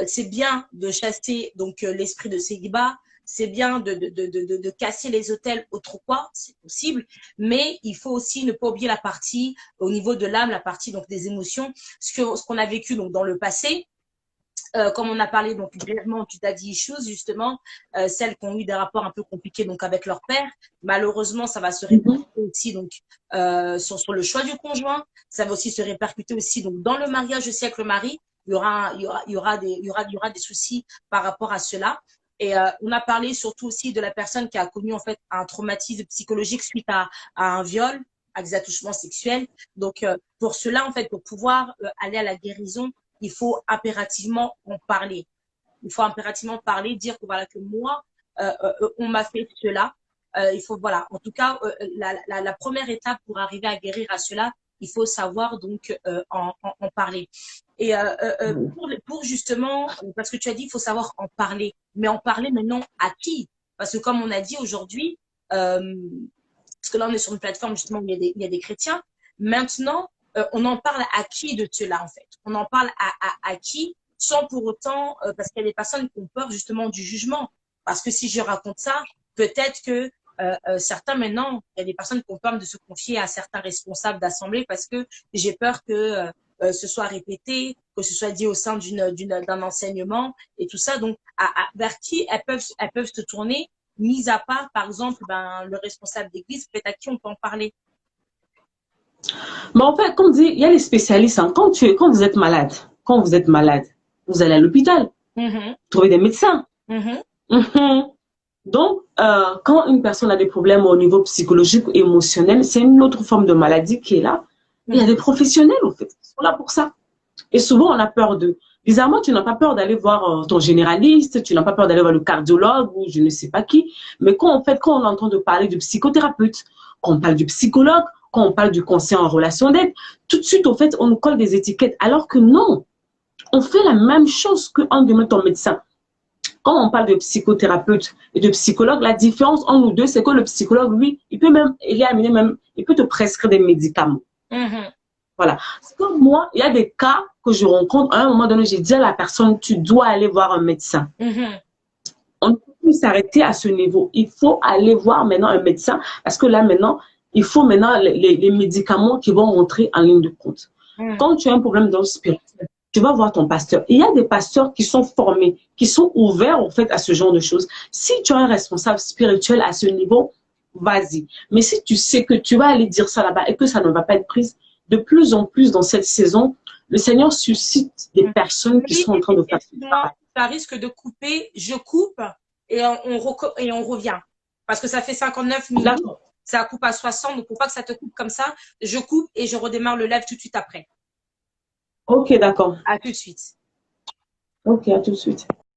c'est bien de chasser donc l'esprit de célibat, c'est bien de casser les autels autrefois, c'est possible, mais il faut aussi ne pas oublier la partie au niveau de l'âme, la partie donc des émotions, ce qu'on a vécu donc dans le passé. Comme on a parlé donc brièvement du daddy issues justement, celles qui ont eu des rapports un peu compliqués donc avec leur père, malheureusement ça va se répercuter aussi donc sur le choix du conjoint, ça va aussi se répercuter aussi donc dans le mariage aussi avec le mari, il y aura des soucis par rapport à cela. Et on a parlé surtout aussi de la personne qui a connu en fait un traumatisme psychologique suite à un viol, à des attouchements sexuels. Donc pour cela en fait, pour pouvoir aller à la guérison, il faut impérativement en parler. Il faut impérativement parler, dire que voilà que moi, on m'a fait cela. Il faut voilà. En tout cas, la première étape pour arriver à guérir à cela, il faut savoir donc en parler. Et pour justement, parce que tu as dit, il faut savoir en parler. Mais en parler maintenant à qui? Parce que comme on a dit aujourd'hui, parce que là on est sur une plateforme justement où il y a des chrétiens. Maintenant, on en parle à qui de cela en fait? On en parle à qui sans pour autant, parce qu'il y a des personnes qui ont peur justement du jugement. Parce que si je raconte ça, peut-être que certains maintenant, il y a des personnes qui ont peur de se confier à certains responsables d'assemblée parce que j'ai peur que ce soit répété, que ce soit dit au sein d'un enseignement et tout ça. Donc, vers qui elles peuvent se tourner, mis à part, par exemple, le responsable d'église, peut-être à qui on peut en parler. Mais en fait, comme dit, il y a les spécialistes. Hein. Quand vous êtes malade, vous allez à l'hôpital, trouver des médecins. Donc, quand une personne a des problèmes au niveau psychologique ou émotionnel, c'est une autre forme de maladie qui est là. Il y a des professionnels, en fait, qui sont là pour ça. Et souvent, on a peur d'eux. Bizarrement, tu n'as pas peur d'aller voir ton généraliste, tu n'as pas peur d'aller voir le cardiologue ou je ne sais pas qui. Mais quand on entend de parler du psychothérapeute, quand on parle du psychologue, quand on parle du conseiller en relation d'aide, tout de suite, en fait, on nous colle des étiquettes. Alors que non, on fait la même chose qu'en demandant ton médecin. Quand on parle de psychothérapeute et de psychologue, la différence entre nous deux, c'est que le psychologue, lui, il peut te prescrire des médicaments. Voilà. Comme moi, il y a des cas que je rencontre. À un moment donné, j'ai dit à la personne, tu dois aller voir un médecin. On ne peut plus s'arrêter à ce niveau. Il faut aller voir maintenant un médecin parce que là, maintenant, il faut maintenant les médicaments qui vont rentrer en ligne de compte. Quand tu as un problème dans le spirituel, tu vas voir ton pasteur. Il y a des pasteurs qui sont formés, qui sont ouverts en fait à ce genre de choses. Si tu as un responsable spirituel à ce niveau, vas-y. Mais si tu sais que tu vas aller dire ça là-bas et que ça ne va pas être prise, de plus en plus dans cette saison, le Seigneur suscite des personnes qui sont en train de faire ça. Ça risque de couper, je coupe et on revient. Parce que ça fait 59 minutes, ça coupe à 60, donc pour pas que ça te coupe comme ça, je coupe et je redémarre le live tout de suite après. Ok, d'accord. À tout de suite. Ok, à tout de suite.